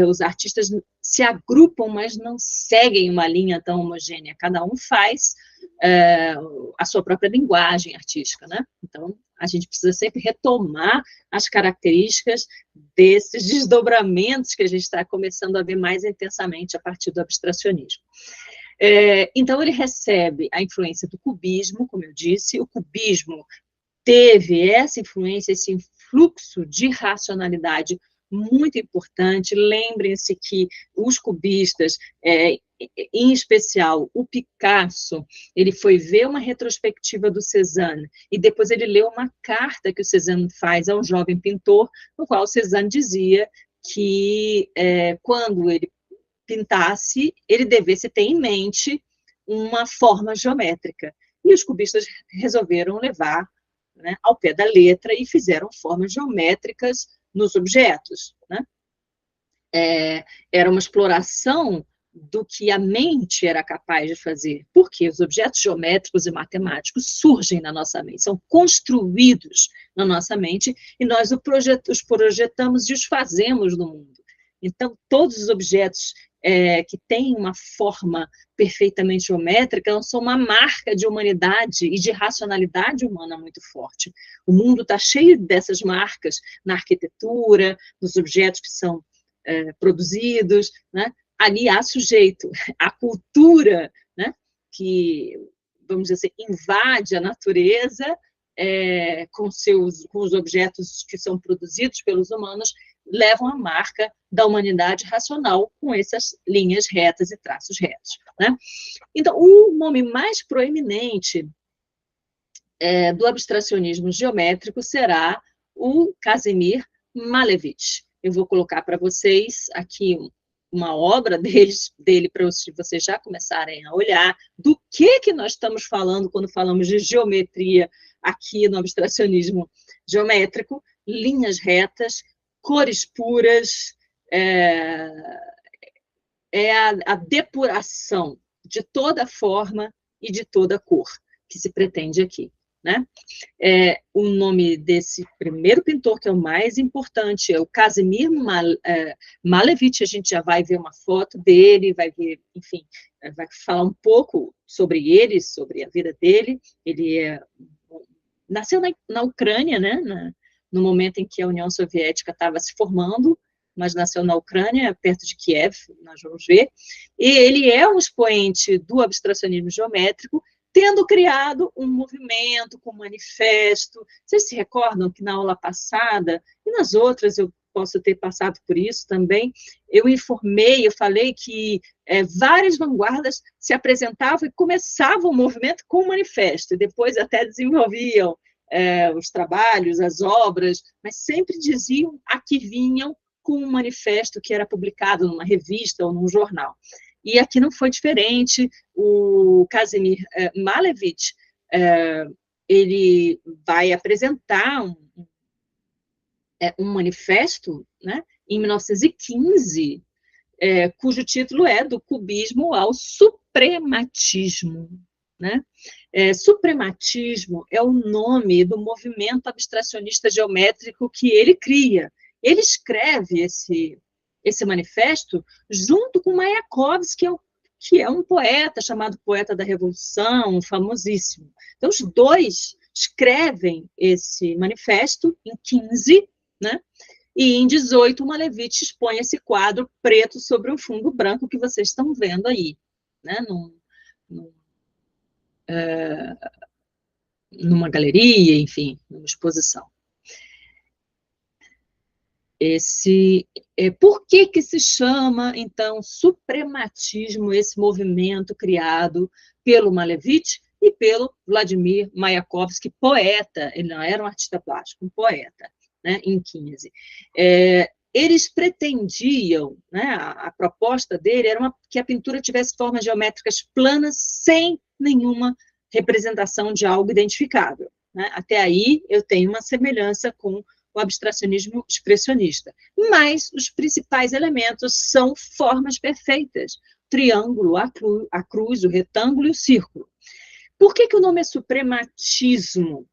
os artistas se agrupam, mas não seguem uma linha tão homogênea. Cada um faz a sua própria linguagem artística, né? Então, a gente precisa sempre retomar as características desses desdobramentos que a gente está começando a ver mais intensamente a partir do abstracionismo. Então, ele recebe a influência do cubismo, como eu disse. O cubismo teve essa influência, esse influxo de racionalidade muito importante. Lembrem-se que os cubistas, em especial o Picasso, ele foi ver uma retrospectiva do Cézanne, e depois ele leu uma carta que o Cézanne faz ao jovem pintor, no qual o Cézanne dizia que quando ele pintasse, ele devesse ter em mente uma forma geométrica. E os cubistas resolveram levar né, ao pé da letra e fizeram formas geométricas nos objetos, né? Era uma exploração do que a mente era capaz de fazer, porque os objetos geométricos e matemáticos surgem na nossa mente, são construídos na nossa mente, e nós os projetamos e os fazemos no mundo. Então, todos os objetos que têm uma forma perfeitamente geométrica são uma marca de humanidade e de racionalidade humana muito forte. O mundo está cheio dessas marcas na arquitetura, nos objetos que são produzidos, né? Ali há sujeito, a cultura, né? Que, vamos dizer assim, invade a natureza com os objetos que são produzidos pelos humanos, levam a marca da humanidade racional com essas linhas retas e traços retos, né? Então, o nome mais proeminente do abstracionismo geométrico será o Kazimir Malevich. Eu vou colocar para vocês aqui uma obra dele para vocês já começarem a olhar do que nós estamos falando quando falamos de geometria aqui no abstracionismo geométrico: linhas retas, cores puras, a depuração de toda forma e de toda cor que se pretende aqui, né? O nome desse primeiro pintor, que é o mais importante, é o Kazimir Malevich. A gente já vai ver uma foto dele, vai ver, enfim, vai falar um pouco sobre ele, sobre a vida dele. Ele nasceu na Ucrânia, né? No momento em que a União Soviética estava se formando, mas nasceu na Ucrânia, perto de Kiev, nós vamos ver. E ele é um expoente do abstracionismo geométrico, tendo criado um movimento com um manifesto. Vocês se recordam que na aula passada, e nas outras eu posso ter passado por isso também, eu falei que várias vanguardas se apresentavam e começavam o movimento com um manifesto, e depois até desenvolviam os trabalhos, as obras, mas sempre diziam a que vinham com um manifesto que era publicado numa revista ou num jornal. E aqui não foi diferente. O Kazimir Malevich, ele vai apresentar um manifesto, né, em 1915, cujo título é Do Cubismo ao Suprematismo, né? Suprematismo é o nome do movimento abstracionista geométrico que ele cria. Ele escreve esse manifesto junto com Mayakovsky, que é um poeta chamado Poeta da Revolução, famosíssimo. Então, os dois escrevem esse manifesto em 15, né? E em 18, o Malevich expõe esse quadro preto sobre um fundo branco que vocês estão vendo aí, né? Numa galeria, enfim, numa exposição. Por que se chama, então, suprematismo esse movimento criado pelo Malevich e pelo Vladimir Mayakovsky, poeta? Ele não era um artista plástico, um poeta, né, em 15. Eles pretendiam, né, a proposta dele era que a pintura tivesse formas geométricas planas, sem nenhuma representação de algo identificável, né? Até aí eu tenho uma semelhança com o abstracionismo expressionista. Mas os principais elementos são formas perfeitas: o triângulo, a cruz, o retângulo e o círculo. Por que o nome é suprematismo?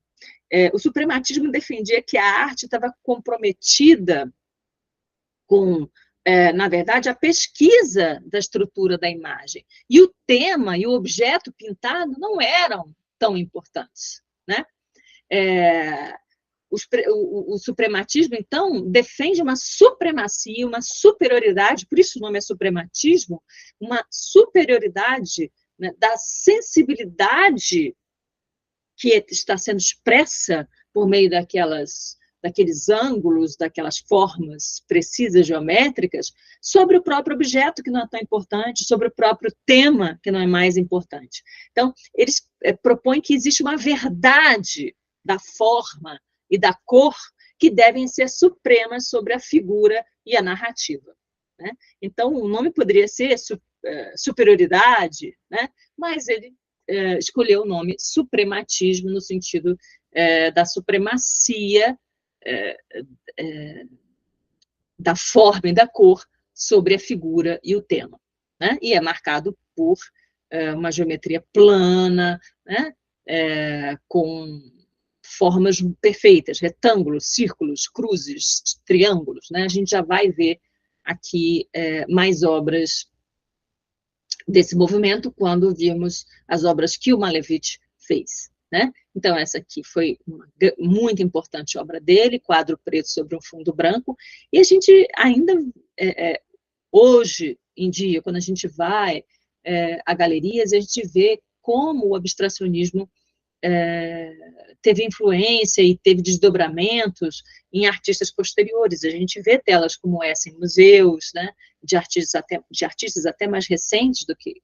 O suprematismo defendia que a arte estava comprometida com, na verdade, a pesquisa da estrutura da imagem. E o tema e o objeto pintado não eram tão importantes, né? O suprematismo, então, defende uma supremacia, uma superioridade, por isso o nome é suprematismo, uma superioridade, né, da sensibilidade que está sendo expressa por meio daqueles ângulos, daquelas formas precisas, geométricas, sobre o próprio objeto, que não é tão importante, sobre o próprio tema, que não é mais importante. Então, eles propõem que existe uma verdade da forma e da cor que devem ser supremas sobre a figura e a narrativa, né? Então, o nome poderia ser superioridade, né? Mas ele escolheu o nome suprematismo no sentido da supremacia da forma e da cor sobre a figura e o tema, né? E é marcado por uma geometria plana, né? Com formas perfeitas, retângulos, círculos, cruzes, triângulos, né? A gente já vai ver aqui mais obras desse movimento quando vimos as obras que o Malevich fez, né? Então, essa aqui foi uma muito importante obra dele, quadro preto sobre um fundo branco, e a gente ainda, hoje em dia, quando a gente vai a galerias, a gente vê como o abstracionismo teve influência e teve desdobramentos em artistas posteriores. A gente vê telas como essa em museus, né, de artistas até mais recentes do que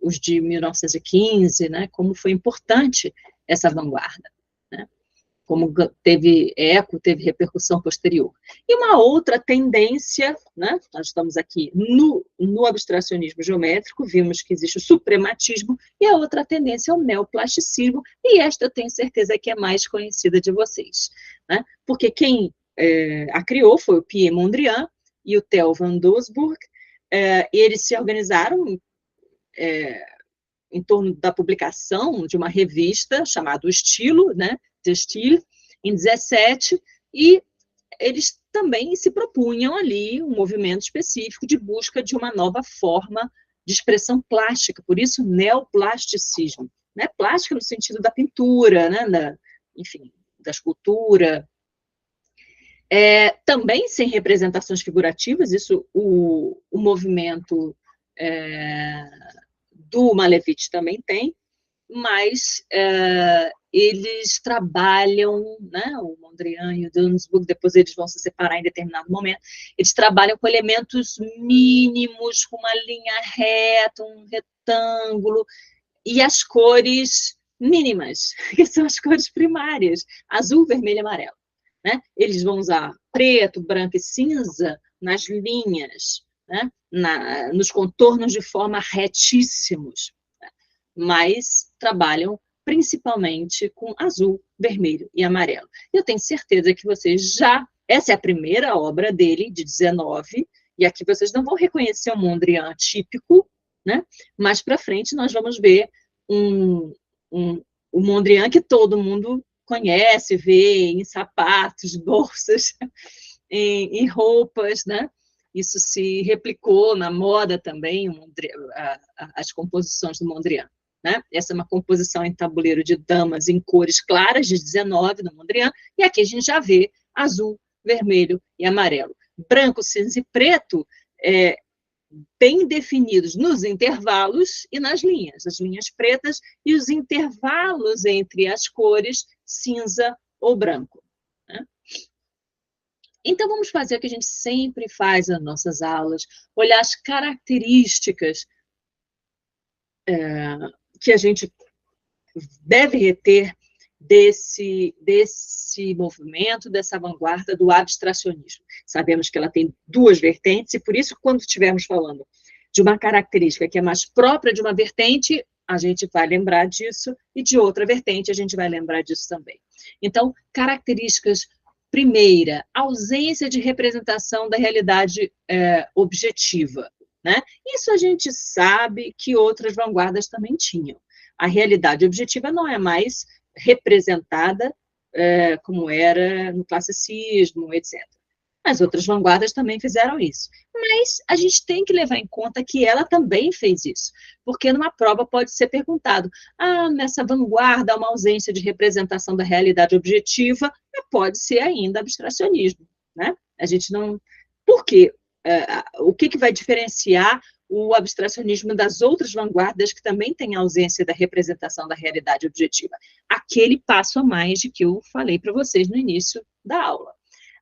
os de 1915, né, como foi importante essa vanguarda, né, como teve eco, teve repercussão posterior. E uma outra tendência, né, nós estamos aqui no abstracionismo geométrico, vimos que existe o suprematismo, e a outra tendência é o neoplasticismo, e esta eu tenho certeza que é mais conhecida de vocês, né, porque quem a criou foi o Pierre Mondrian e o Theo van Doesburg, eles se organizaram em torno da publicação de uma revista chamada O Estilo, né, de Style, em 17, e eles também se propunham ali um movimento específico de busca de uma nova forma de expressão plástica, por isso neoplasticismo, né, plástica no sentido da pintura, né, enfim, da escultura, também sem representações figurativas, isso o movimento do Malevich também tem, mas eles trabalham, né, o Mondrian e o Dunsburg, depois eles vão se separar em determinado momento, eles trabalham com elementos mínimos, com uma linha reta, um retângulo, e as cores mínimas, que são as cores primárias, azul, vermelho e amarelo, né? Eles vão usar preto, branco e cinza nas linhas, né? Nos contornos de forma retíssimos, né? Mas trabalham principalmente com azul, vermelho e amarelo. Eu tenho certeza que vocês essa é a primeira obra dele, de 19, e aqui vocês não vão reconhecer o Mondrian típico, né? Mais para frente nós vamos ver o Mondrian que todo mundo conhece, vê em sapatos, bolsas, em roupas, né? Isso se replicou na moda também, as composições do Mondrian, né? Essa é uma composição em tabuleiro de damas em cores claras, de 19, no Mondrian, e aqui a gente já vê azul, vermelho e amarelo. Branco, cinza e preto, bem definidos nos intervalos e nas linhas, as linhas pretas e os intervalos entre as cores cinza ou branco, né? Então, vamos fazer o que a gente sempre faz nas nossas aulas, olhar as características que a gente deve reter desse movimento, dessa vanguarda do abstracionismo. Sabemos que ela tem duas vertentes, e por isso, quando estivermos falando de uma característica que é mais própria de uma vertente, a gente vai lembrar disso, e de outra vertente, a gente vai lembrar disso também. Então, características: primeira, ausência de representação da realidade objetiva, né? Isso a gente sabe que outras vanguardas também tinham. A realidade objetiva não é mais representada como era no classicismo, etc. As outras vanguardas também fizeram isso. Mas a gente tem que levar em conta que ela também fez isso, porque numa prova pode ser perguntado: nessa vanguarda há uma ausência de representação da realidade objetiva, pode ser ainda abstracionismo, né? A gente não... Por quê? O que vai diferenciar o abstracionismo das outras vanguardas que também têm ausência da representação da realidade objetiva? Aquele passo a mais de que eu falei para vocês no início da aula.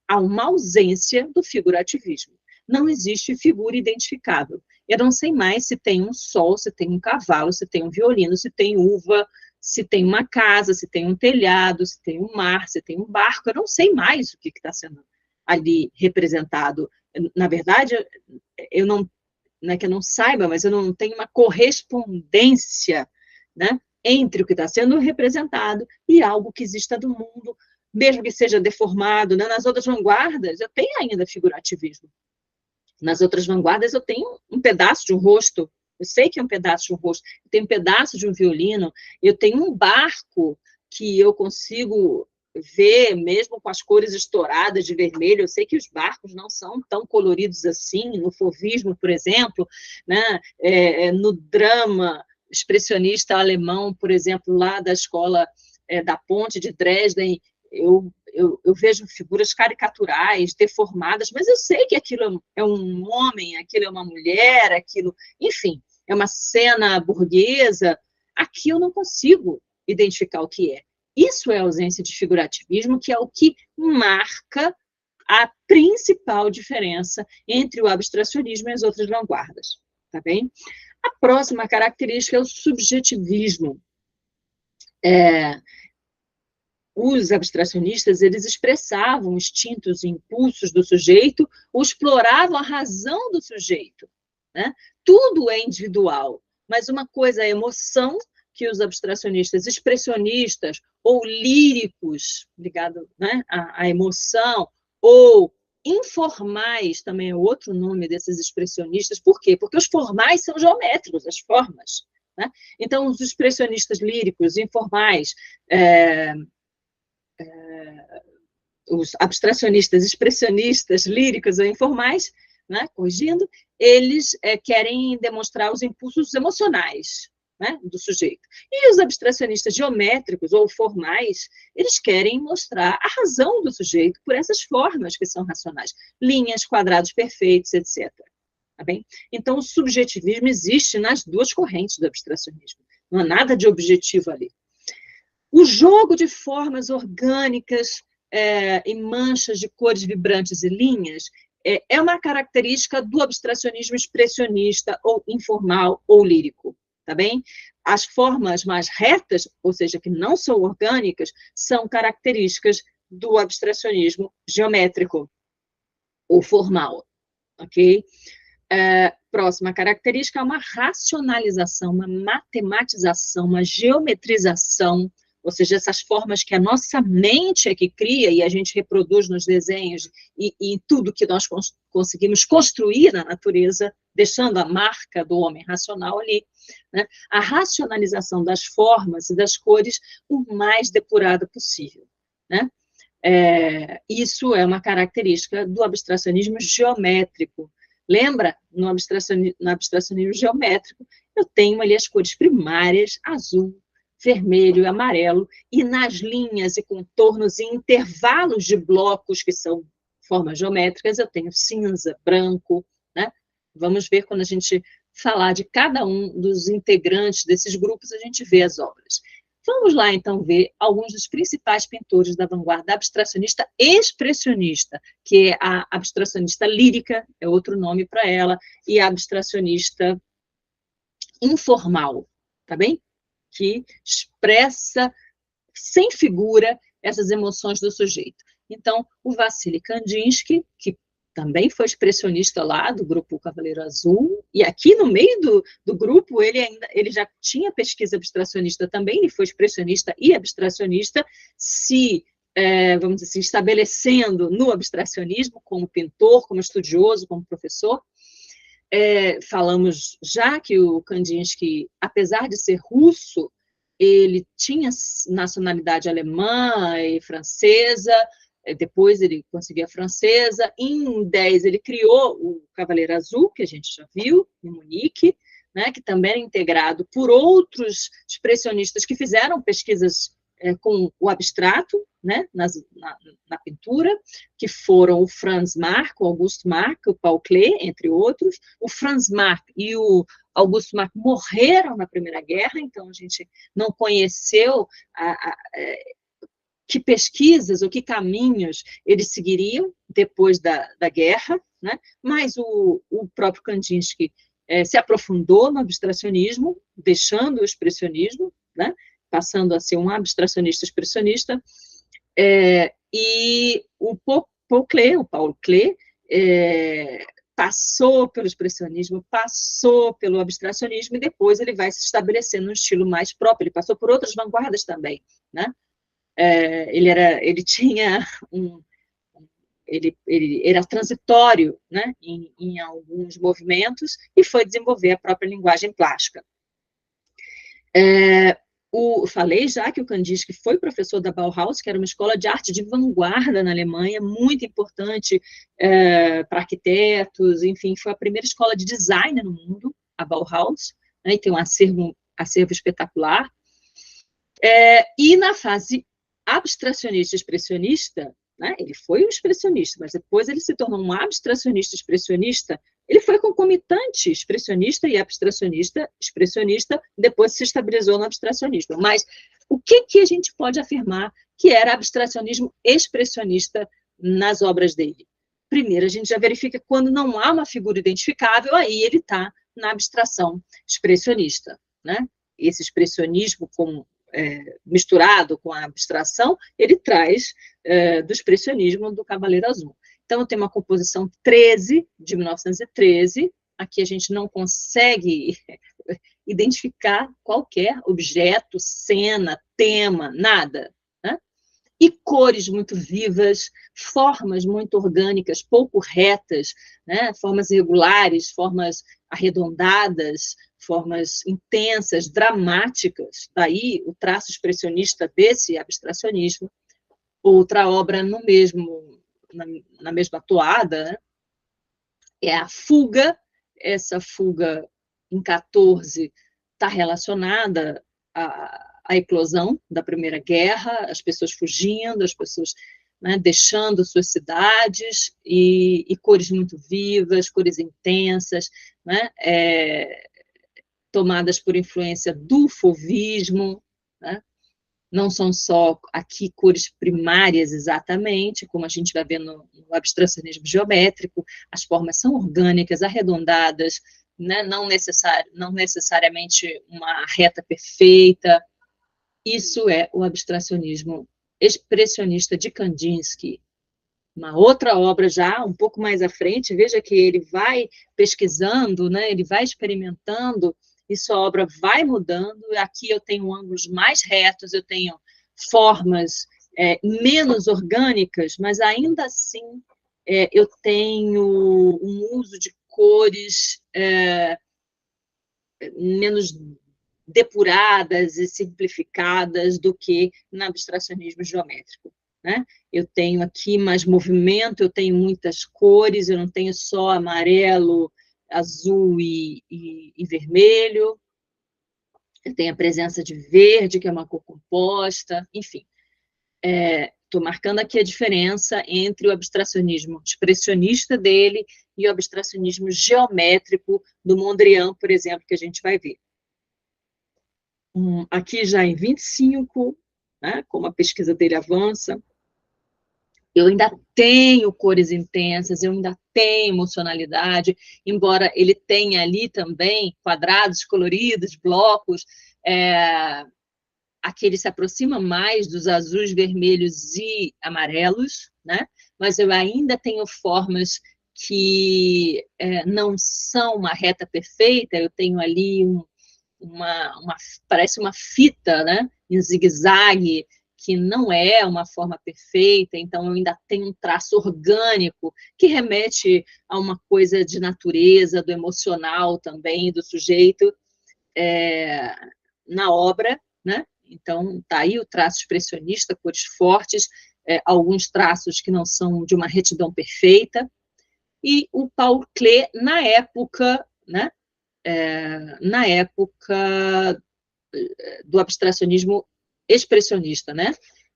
Há uma ausência do figurativismo. Não existe figura identificável. Eu não sei mais se tem um sol, se tem um cavalo, se tem um violino, se tem uva, se tem uma casa, se tem um telhado, se tem um mar, se tem um barco. Eu não sei mais o que está sendo ali representado. Na verdade, não é que eu não saiba, mas eu não tenho uma correspondência, né, entre o que está sendo representado e algo que exista no mundo, mesmo que seja deformado, né? Nas outras vanguardas, eu tenho ainda figurativismo. Nas outras vanguardas, eu tenho um pedaço de um rosto, eu sei que é um pedaço de um rosto, eu tenho um pedaço de um violino, eu tenho um barco que eu consigo ver, mesmo com as cores estouradas de vermelho, eu sei que os barcos não são tão coloridos assim, no fauvismo, por exemplo, né? No drama expressionista alemão, por exemplo, lá da escola da Ponte de Dresden, eu vejo figuras caricaturais, deformadas, mas eu sei que aquilo é um homem, aquilo é uma mulher, aquilo, enfim, é uma cena burguesa. Aqui eu não consigo identificar o que é. Isso é ausência de figurativismo, que é o que marca a principal diferença entre o abstracionismo e as outras vanguardas, tá bem? A próxima característica é o subjetivismo. Os abstracionistas, eles expressavam instintos e impulsos do sujeito ou exploravam a razão do sujeito, né? Tudo é individual, mas uma coisa é a emoção, que os abstracionistas expressionistas ou líricos, ligado, né, à emoção, ou informais, também é outro nome desses expressionistas. Por quê? Porque os formais são geométricos, as formas, né? Então, os expressionistas líricos, informais, os abstracionistas, expressionistas, líricos ou informais, né, corrigindo, eles querem demonstrar os impulsos emocionais, né, do sujeito. E os abstracionistas geométricos ou formais, eles querem mostrar a razão do sujeito por essas formas que são racionais, linhas, quadrados perfeitos, etc. Tá bem? Então, o subjetivismo existe nas duas correntes do abstracionismo. Não há nada de objetivo ali. O jogo de formas orgânicas e manchas de cores vibrantes e linhas é uma característica do abstracionismo expressionista, ou informal, ou lírico, tá bem? As formas mais retas, ou seja, que não são orgânicas, são características do abstracionismo geométrico, ou formal, ok? Próxima característica é uma racionalização, uma matematização, uma geometrização, ou seja, essas formas que a nossa mente é que cria e a gente reproduz nos desenhos e em tudo que nós conseguimos construir na natureza, deixando a marca do homem racional ali, né? A racionalização das formas e das cores o mais depurada possível, né? Isso é uma característica do abstracionismo geométrico. Lembra? No abstracionismo geométrico, eu tenho ali as cores primárias, azul, vermelho e amarelo, e nas linhas e contornos e intervalos de blocos, que são formas geométricas, eu tenho cinza, branco, né? Vamos ver quando a gente falar de cada um dos integrantes desses grupos, a gente vê as obras. Vamos lá, então, ver alguns dos principais pintores da vanguarda abstracionista expressionista, que é a abstracionista lírica, é outro nome para ela, e a abstracionista informal, tá bem? Que expressa, sem figura, essas emoções do sujeito. Então, o Vassily Kandinsky, que também foi expressionista lá do grupo Cavaleiro Azul, e aqui no meio do grupo ele já tinha pesquisa abstracionista também, ele foi expressionista e abstracionista, vamos dizer assim, estabelecendo no abstracionismo como pintor, como estudioso, como professor. Falamos já que o Kandinsky, apesar de ser russo, ele tinha nacionalidade alemã e francesa, depois ele conseguiu a francesa. Em 10 ele criou o Cavaleiro Azul, que a gente já viu, em Munique, né, que também era integrado por outros expressionistas que fizeram pesquisas com o abstrato, né, na pintura, que foram o Franz Marc, o Auguste Marc, o Paul Klee, entre outros. O Franz Marc e o Auguste Marc morreram na Primeira Guerra, então a gente não conheceu que pesquisas ou que caminhos eles seguiriam depois da guerra, né? Mas o próprio Kandinsky se aprofundou no abstracionismo, deixando o expressionismo, né? Passando a ser um abstracionista expressionista, e o Paul Klee, passou pelo expressionismo, passou pelo abstracionismo, e depois ele vai se estabelecendo um estilo mais próprio. Ele passou por outras vanguardas também, né? Ele tinha ele era transitório, né, em alguns movimentos, e foi desenvolver a própria linguagem plástica. Falei já que o Kandinsky foi professor da Bauhaus, que era uma escola de arte de vanguarda na Alemanha, muito importante para arquitetos, enfim, foi a primeira escola de design no mundo, a Bauhaus, né, e tem um acervo espetacular. E na fase abstracionista expressionista, né, ele foi um expressionista, mas depois ele se tornou um abstracionista expressionista. Ele foi concomitante expressionista e abstracionista, expressionista, depois se estabilizou no abstracionismo. Mas o que a gente pode afirmar que era abstracionismo expressionista nas obras dele? Primeiro, a gente já verifica que quando não há uma figura identificável, aí ele está na abstração expressionista, né? Esse expressionismo misturado com a abstração, ele traz do expressionismo do Cavaleiro Azul. Então, eu tenho uma composição 13, de 1913, aqui a gente não consegue identificar qualquer objeto, cena, tema, nada, né? E cores muito vivas, formas muito orgânicas, pouco retas, né? Formas irregulares, formas arredondadas, formas intensas, dramáticas, daí o traço expressionista desse abstracionismo. Outra obra na mesma toada, né, é a Fuga. Essa Fuga, em 14, está relacionada à eclosão da Primeira Guerra, as pessoas fugindo, as pessoas, né, deixando suas cidades, e cores muito vivas, cores intensas, né, tomadas por influência do fauvismo, né? Não são só aqui cores primárias exatamente, como a gente vai ver no abstracionismo geométrico, as formas são orgânicas, arredondadas, né? não necessariamente uma reta perfeita. Isso é o abstracionismo expressionista de Kandinsky. Uma outra obra já um pouco mais à frente, veja que ele vai pesquisando, né? Ele vai experimentando, e sua obra vai mudando. Aqui eu tenho ângulos mais retos, eu tenho formas menos orgânicas, mas ainda assim eu tenho um uso de cores menos depuradas e simplificadas do que no abstracionismo geométrico, né? Eu tenho aqui mais movimento, eu tenho muitas cores, eu não tenho só amarelo, azul e vermelho, eu tenho a presença de verde, que é uma cor composta, enfim. Estou marcando aqui a diferença entre o abstracionismo expressionista dele e o abstracionismo geométrico do Mondrian, por exemplo, que a gente vai ver. Aqui já em 25, né, como a pesquisa dele avança, eu ainda tenho cores intensas, eu ainda tenho emocionalidade, embora ele tenha ali também quadrados coloridos, blocos, aqui ele se aproxima mais dos azuis, vermelhos e amarelos, né? Mas eu ainda tenho formas que não são uma reta perfeita, eu tenho ali parece uma fita, né, em zigue-zague, que não é uma forma perfeita, então eu ainda tenho um traço orgânico que remete a uma coisa de natureza, do emocional também, do sujeito na obra, né? Então, está aí o traço expressionista, cores fortes, alguns traços que não são de uma retidão perfeita, e o Paul Klee, na época, né, na época do abstracionismo expressionista, né?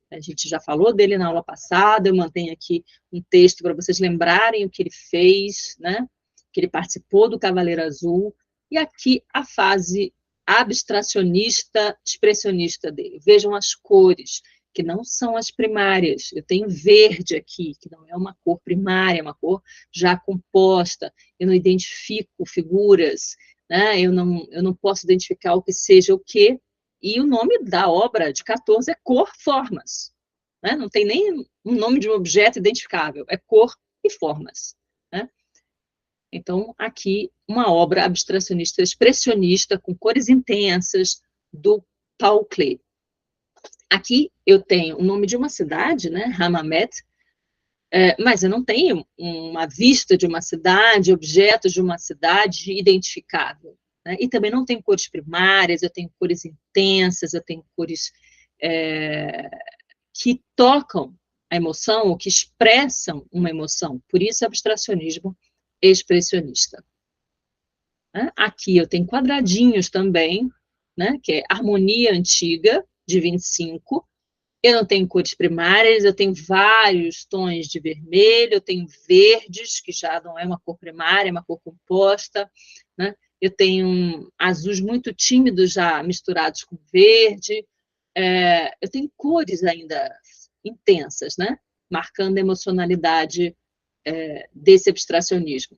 A gente já falou dele na aula passada, eu mantenho aqui um texto para vocês lembrarem o que ele fez, né? Que ele participou do Cavaleiro Azul, e aqui a fase abstracionista, expressionista dele. Vejam as cores, que não são as primárias. Eu tenho verde aqui, que não é uma cor primária, é uma cor já composta. Eu não identifico figuras, né? Eu não posso identificar o que seja o quê, e o nome da obra de 14 é Cor, Formas. Né? Não tem nem um nome de um objeto identificável, é cor e formas. Né? Então, aqui, uma obra abstracionista expressionista, com cores intensas, do Paul Klee. Aqui eu tenho o nome de uma cidade, né, Hammamet, mas eu não tenho uma vista de uma cidade, objetos de uma cidade identificável. Né? E também não tenho cores primárias, eu tenho cores intensas, eu tenho cores que tocam a emoção, ou que expressam uma emoção. Por isso, abstracionismo expressionista. Né? Aqui eu tenho quadradinhos também, né, que é Harmonia Antiga, de 25. Eu não tenho cores primárias, eu tenho vários tons de vermelho, eu tenho verdes, que já não é uma cor primária, é uma cor composta, né? Eu tenho azuis muito tímidos já misturados com verde, eu tenho cores ainda intensas, né? Marcando a emocionalidade desse abstracionismo.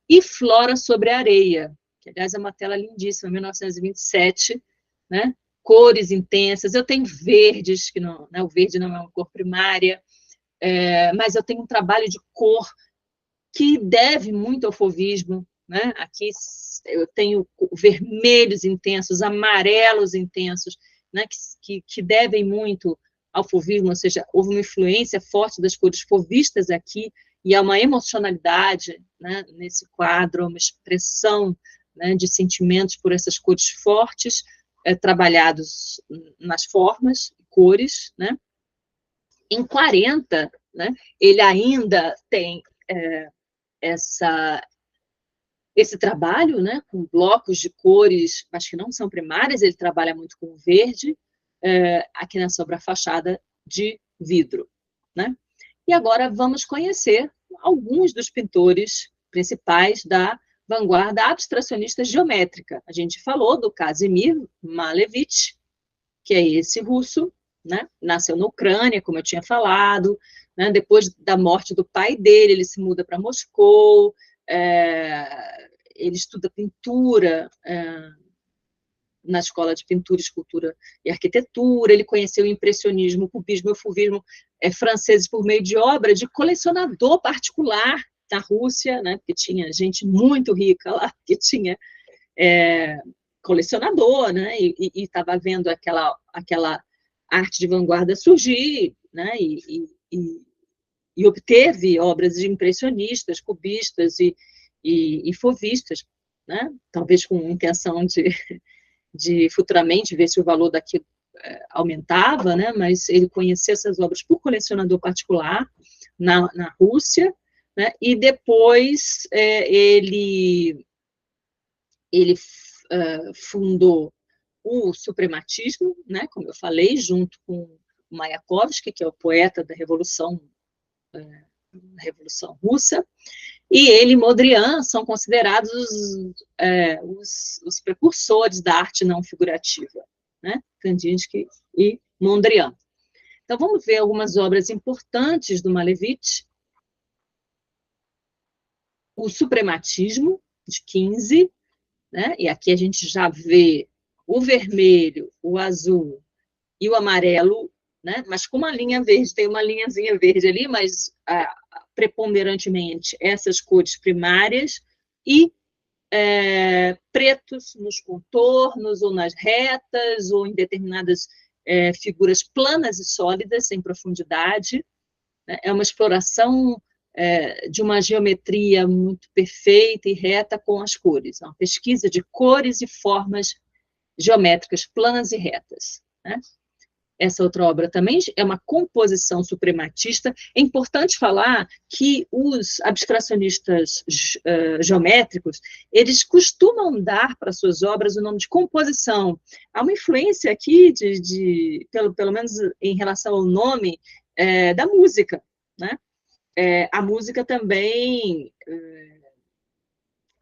E Flora sobre a Areia, que, aliás, é uma tela lindíssima, 1927, né? Cores intensas, eu tenho verdes, que não, né, o verde não é uma cor primária, mas eu tenho um trabalho de cor que deve muito ao fauvismo, né? Aqui eu tenho vermelhos intensos, amarelos intensos, né? que devem muito ao fauvismo, ou seja, houve uma influência forte das cores fauvistas aqui, e há uma emocionalidade, né, nesse quadro, uma expressão, né, de sentimentos por essas cores fortes, trabalhados nas formas, cores, né? Em 40, né, ele ainda tem esse trabalho, né, com blocos de cores, mas que não são primárias, ele trabalha muito com verde, aqui na sobra fachada de vidro, né? E agora vamos conhecer alguns dos pintores principais da vanguarda abstracionista geométrica. A gente falou do Kazimir Malevich, que é esse russo, né? Nasceu na Ucrânia, como eu tinha falado, né? Depois da morte do pai dele, ele se muda para Moscou, ele estuda pintura na Escola de Pintura, Escultura e Arquitetura, ele conheceu o impressionismo, o cubismo e o fauvismo franceses por meio de obra de colecionador particular na Rússia, né? Porque tinha gente muito rica lá, que tinha colecionador, né? E estava vendo aquela arte de vanguarda surgir, né? E obteve obras de impressionistas, cubistas e fauvistas, né? Talvez com intenção de futuramente ver se o valor daquilo aumentava, né? Mas ele conheceu essas obras por colecionador particular na Rússia, né? E depois ele fundou o suprematismo, né? Como eu falei, junto com Mayakovsky, que é o poeta da Revolução Russa, e ele e Mondrian são considerados os precursores da arte não figurativa, né? Kandinsky e Mondrian. Então, vamos ver algumas obras importantes do Malevich. O Suprematismo, de 15, né? E aqui a gente já vê o vermelho, o azul e o amarelo, né? Mas com uma linha verde, tem uma linhazinha verde ali, mas preponderantemente essas cores primárias e pretos nos contornos, ou nas retas, ou em determinadas figuras planas e sólidas, sem profundidade. Né? É uma exploração de uma geometria muito perfeita e reta com as cores. É uma pesquisa de cores e formas geométricas planas e retas. Né? Essa outra obra também é uma composição suprematista. É importante falar que os abstracionistas geométricos, eles costumam dar para suas obras o nome de composição. Há uma influência aqui, pelo menos em relação ao nome, da música, né? A música também,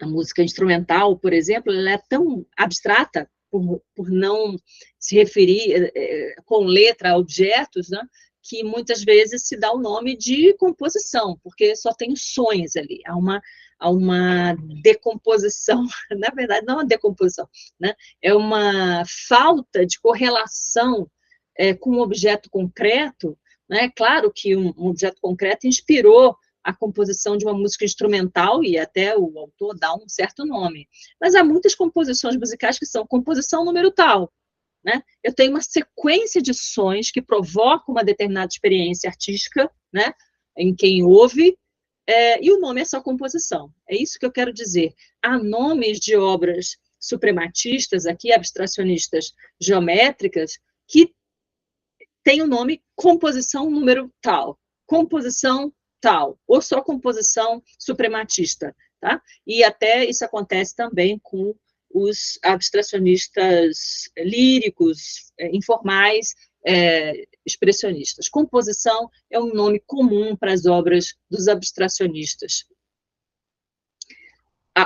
a música instrumental, por exemplo, ela é tão abstrata, por não se referir com letra a objetos, né, que muitas vezes se dá o nome de composição, porque só tem os sons ali, há uma decomposição, na verdade não é uma decomposição, né, é uma falta de correlação com um objeto concreto, né, claro que um objeto concreto inspirou a composição de uma música instrumental, e até o autor dá um certo nome. Mas há muitas composições musicais que são composição número tal, né? Eu tenho uma sequência de sons que provocam uma determinada experiência artística, né, em quem ouve, e o nome é só composição. É isso que eu quero dizer. Há nomes de obras suprematistas, aqui, abstracionistas geométricas, que têm o nome composição número tal, composição tal, ou só composição suprematista, tá? E até isso acontece também com os abstracionistas líricos, informais, expressionistas. Composição é um nome comum para as obras dos abstracionistas.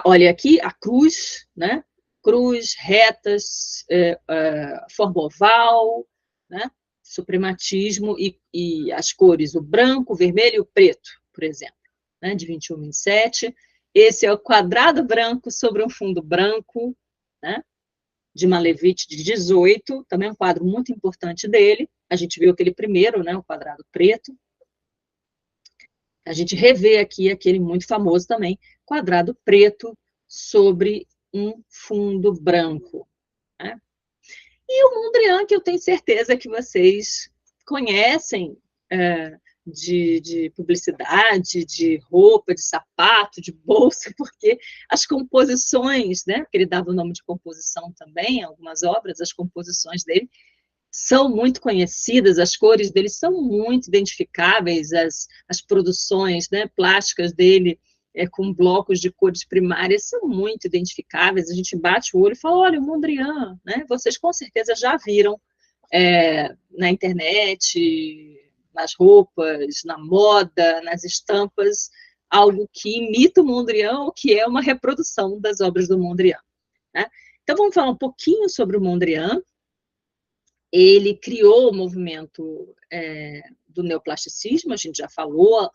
Olha aqui, a cruz, né? Cruz, retas, forma oval, né? Suprematismo e as cores, o branco, o vermelho e o preto, por exemplo, né? De 21, 27. Esse é o quadrado branco sobre um fundo branco, né? De Malevich, de 18, também um quadro muito importante dele. A gente viu aquele primeiro, né? O quadrado preto. A gente revê aqui aquele muito famoso também, quadrado preto sobre um fundo branco, né? E o Mondrian, que eu tenho certeza que vocês conhecem, de publicidade, de roupa, de sapato, de bolsa, porque as composições, né, que ele dava o nome de composição também, algumas obras, as composições dele, são muito conhecidas, as cores dele são muito identificáveis, as produções, né, plásticas dele, com blocos de cores primárias, são muito identificáveis, a gente bate o olho e fala, olha, o Mondrian, né, vocês com certeza já viram na internet, nas roupas, na moda, nas estampas, algo que imita o Mondrian ou que é uma reprodução das obras do Mondrian, né? Então, vamos falar um pouquinho sobre o Mondrian. Ele criou o movimento do neoplasticismo, a gente já falou,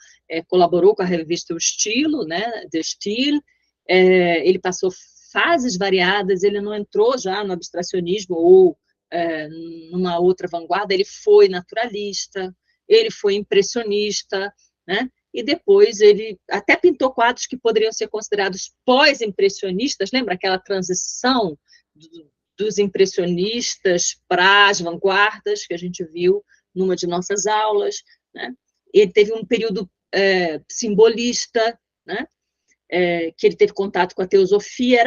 colaborou com a revista O Estilo, né, The Style, ele passou fases variadas, ele não entrou já no abstracionismo ou numa outra vanguarda, ele foi naturalista, ele foi impressionista, né, e depois ele até pintou quadros que poderiam ser considerados pós-impressionistas, lembra aquela transição dos impressionistas para as vanguardas, que a gente viu numa de nossas aulas, né? Ele teve um período simbolista, né? Que ele teve contato com a teosofia,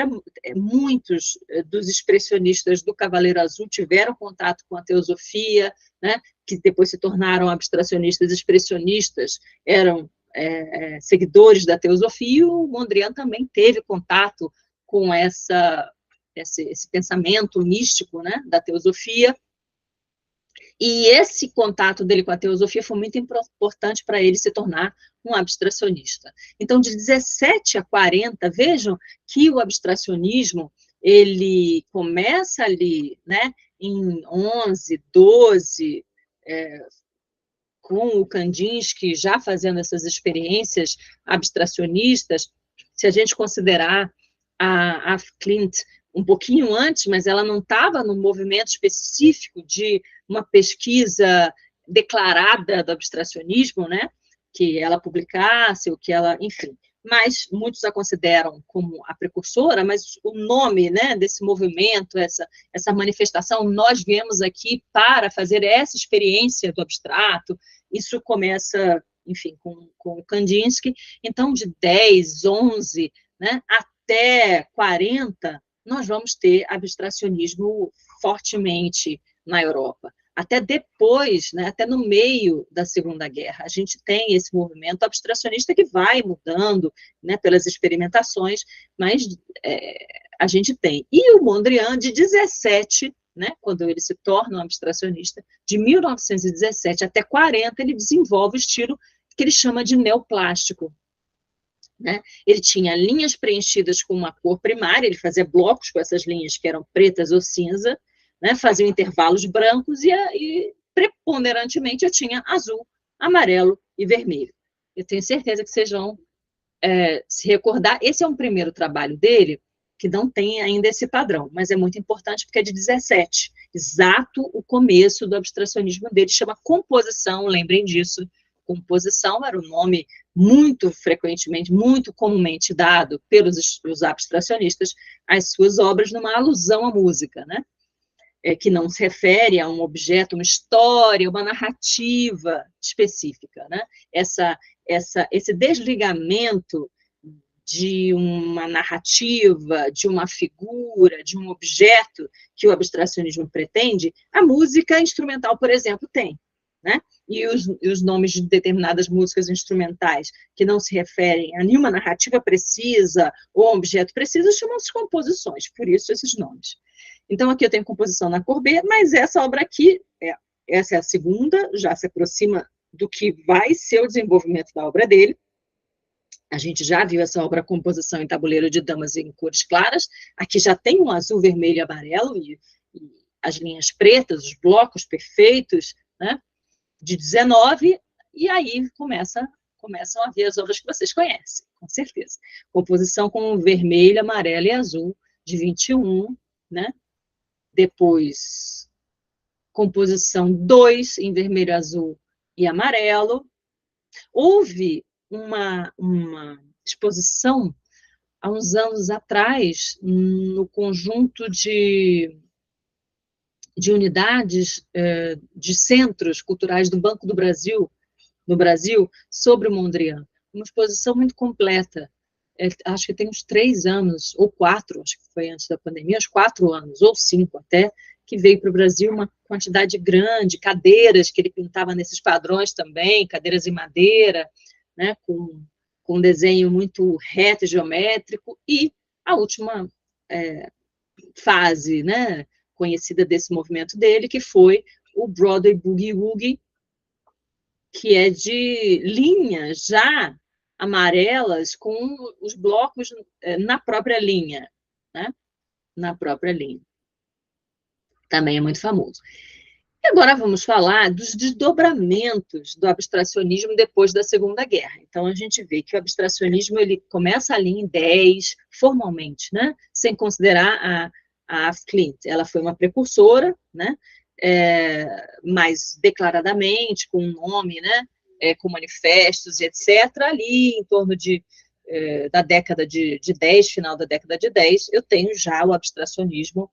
muitos dos expressionistas do Cavaleiro Azul tiveram contato com a teosofia, né? Que depois se tornaram abstracionistas expressionistas, eram seguidores da teosofia, e o Mondrian também teve contato com esse pensamento místico, né, da teosofia, e esse contato dele com a teosofia foi muito importante para ele se tornar um abstracionista. Então, de 17 a 40, vejam que o abstracionismo, ele começa ali, né, em 11, 12, com o Kandinsky já fazendo essas experiências abstracionistas. Se a gente considerar a Klimt um pouquinho antes, mas ela não estava no movimento específico de uma pesquisa declarada do abstracionismo, né, que ela publicasse, ou que ela, enfim, mas muitos a consideram como a precursora, mas o nome, né, desse movimento, essa manifestação, nós viemos aqui para fazer essa experiência do abstrato, isso começa, enfim, com o Kandinsky, então de 10, 11, né, até 40, nós vamos ter abstracionismo fortemente na Europa. Até depois, né, até no meio da Segunda Guerra, a gente tem esse movimento abstracionista que vai mudando, né, pelas experimentações, mas a gente tem. E o Mondrian, de 17, né, quando ele se torna um abstracionista, de 1917 até 40, ele desenvolve o estilo que ele chama de neoplástico. Né? Ele tinha linhas preenchidas com uma cor primária, ele fazia blocos com essas linhas que eram pretas ou cinza, né? Fazia intervalos brancos e preponderantemente eu tinha azul, amarelo e vermelho. Eu tenho certeza que vocês vão se recordar. Esse é um primeiro trabalho dele, que não tem ainda esse padrão, mas é muito importante porque é de 17, exato o começo do abstracionismo dele, chama composição, lembrem disso, composição era o nome muito frequentemente, muito comumente dado pelos os abstracionistas às suas obras, numa alusão à música, né? Que não se refere a um objeto, uma história, uma narrativa específica, né? Esse desligamento de uma narrativa, de uma figura, de um objeto que o abstracionismo pretende, a música instrumental, por exemplo, tem, né? E os nomes de determinadas músicas instrumentais que não se referem a nenhuma narrativa precisa ou a um objeto preciso chamam-se composições, por isso esses nomes. Então, aqui eu tenho composição na Courbet, mas essa obra aqui, essa é a segunda, já se aproxima do que vai ser o desenvolvimento da obra dele. A gente já viu essa obra Composição em Tabuleiro de Damas em Cores Claras, aqui já tem um azul, vermelho e amarelo, e as linhas pretas, os blocos perfeitos, né, de 19, e aí começam a ver as obras que vocês conhecem, com certeza. Composição com vermelho, amarelo e azul, de 21, né, depois composição 2 em vermelho, azul e amarelo. Houve uma exposição há uns anos atrás no conjunto de unidades de centros culturais do Banco do Brasil, no Brasil, sobre o Mondrian. Uma exposição muito completa. Acho que tem uns 3 anos, ou 4, acho que foi antes da pandemia, uns 4 anos, ou 5 até, que veio para o Brasil uma quantidade grande, cadeiras que ele pintava nesses padrões também, cadeiras em madeira, né, com um desenho muito reto e geométrico, e a última fase, né, conhecida desse movimento dele, que foi o Broadway Boogie Woogie, que é de linhas já amarelas com os blocos na própria linha, né? Na própria linha. Também é muito famoso. E agora vamos falar dos desdobramentos do abstracionismo depois da Segunda Guerra. Então, a gente vê que o abstracionismo ele começa ali em 10, formalmente, né? Sem considerar a Klimt. Ela foi uma precursora, né? Mais declaradamente, com um nome, né? Com manifestos e etc., ali em torno da década de 10, final da década de 10, eu tenho já o abstracionismo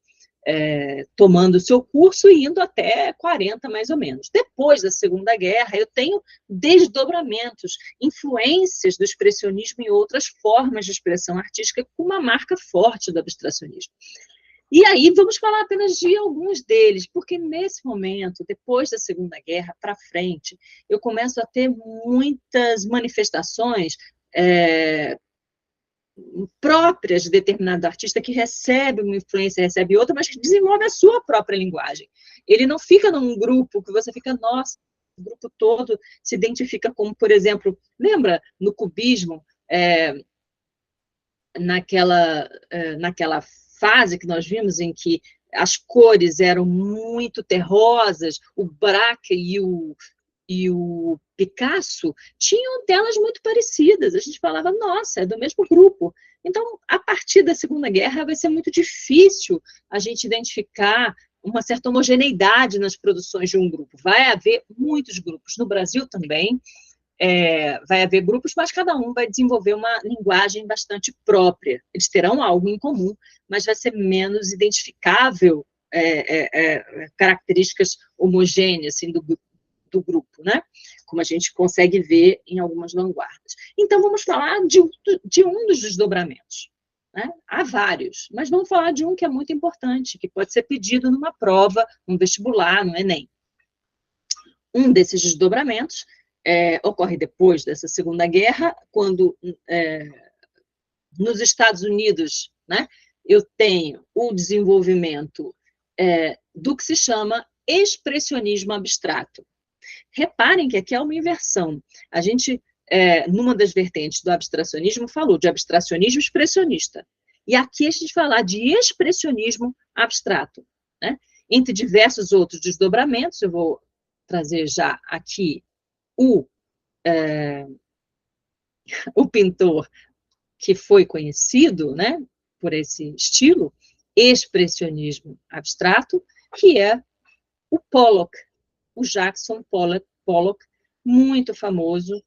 tomando o seu curso e indo até 40, mais ou menos. Depois da Segunda Guerra, eu tenho desdobramentos, influências do expressionismo em outras formas de expressão artística, com uma marca forte do abstracionismo. E aí vamos falar apenas de alguns deles, porque nesse momento, depois da Segunda Guerra para frente, eu começo a ter muitas manifestações próprias de determinado artista que recebe uma influência, recebe outra, mas que desenvolve a sua própria linguagem. Ele não fica num grupo que você fica, nossa, o grupo todo se identifica como, por exemplo, lembra no cubismo, naquela fase que nós vimos em que as cores eram muito terrosas, o Braque e o Picasso tinham telas muito parecidas. A gente falava, nossa, é do mesmo grupo. Então, a partir da Segunda Guerra, vai ser muito difícil a gente identificar uma certa homogeneidade nas produções de um grupo. Vai haver muitos grupos. No Brasil também, vai haver grupos, mas cada um vai desenvolver uma linguagem bastante própria. Eles terão algo em comum, mas vai ser menos identificável características homogêneas assim, do grupo, né? Como a gente consegue ver em algumas vanguardas. Então, vamos falar de um dos desdobramentos. Né? Há vários, mas vamos falar de um que é muito importante, que pode ser pedido numa prova, num vestibular, no Enem. Um desses desdobramentos ocorre depois dessa Segunda Guerra, quando nos Estados Unidos, né, eu tenho o desenvolvimento do que se chama expressionismo abstrato. Reparem que aqui é uma inversão. A gente, numa das vertentes do abstracionismo, falou de abstracionismo expressionista. E aqui a gente falar de expressionismo abstrato. Né? Entre diversos outros desdobramentos, eu vou trazer já aqui o pintor que foi conhecido, né, por esse estilo, expressionismo abstrato, que é o Pollock, o Jackson Pollock, muito famoso,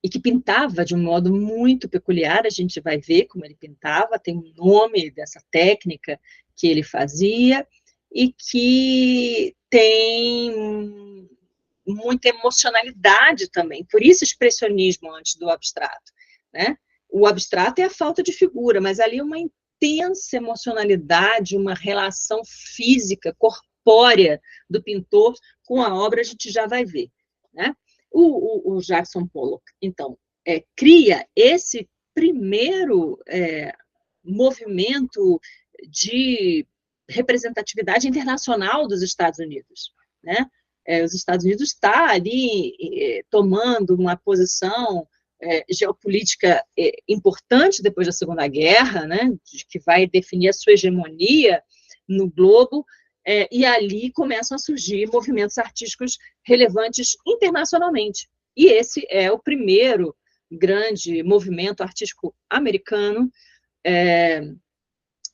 e que pintava de um modo muito peculiar, a gente vai ver como ele pintava, tem um nome dessa técnica que ele fazia, e que tem muita emocionalidade também, por isso expressionismo antes do abstrato, né? O abstrato é a falta de figura, mas ali uma intensa emocionalidade, uma relação física, corpórea do pintor com a obra, a gente já vai ver, né? O Jackson Pollock, então, cria esse primeiro movimento de representatividade internacional dos Estados Unidos, né? Os Estados Unidos está ali tomando uma posição geopolítica importante depois da Segunda Guerra, né? Que vai definir a sua hegemonia no globo, e ali começam a surgir movimentos artísticos relevantes internacionalmente. E esse é o primeiro grande movimento artístico americano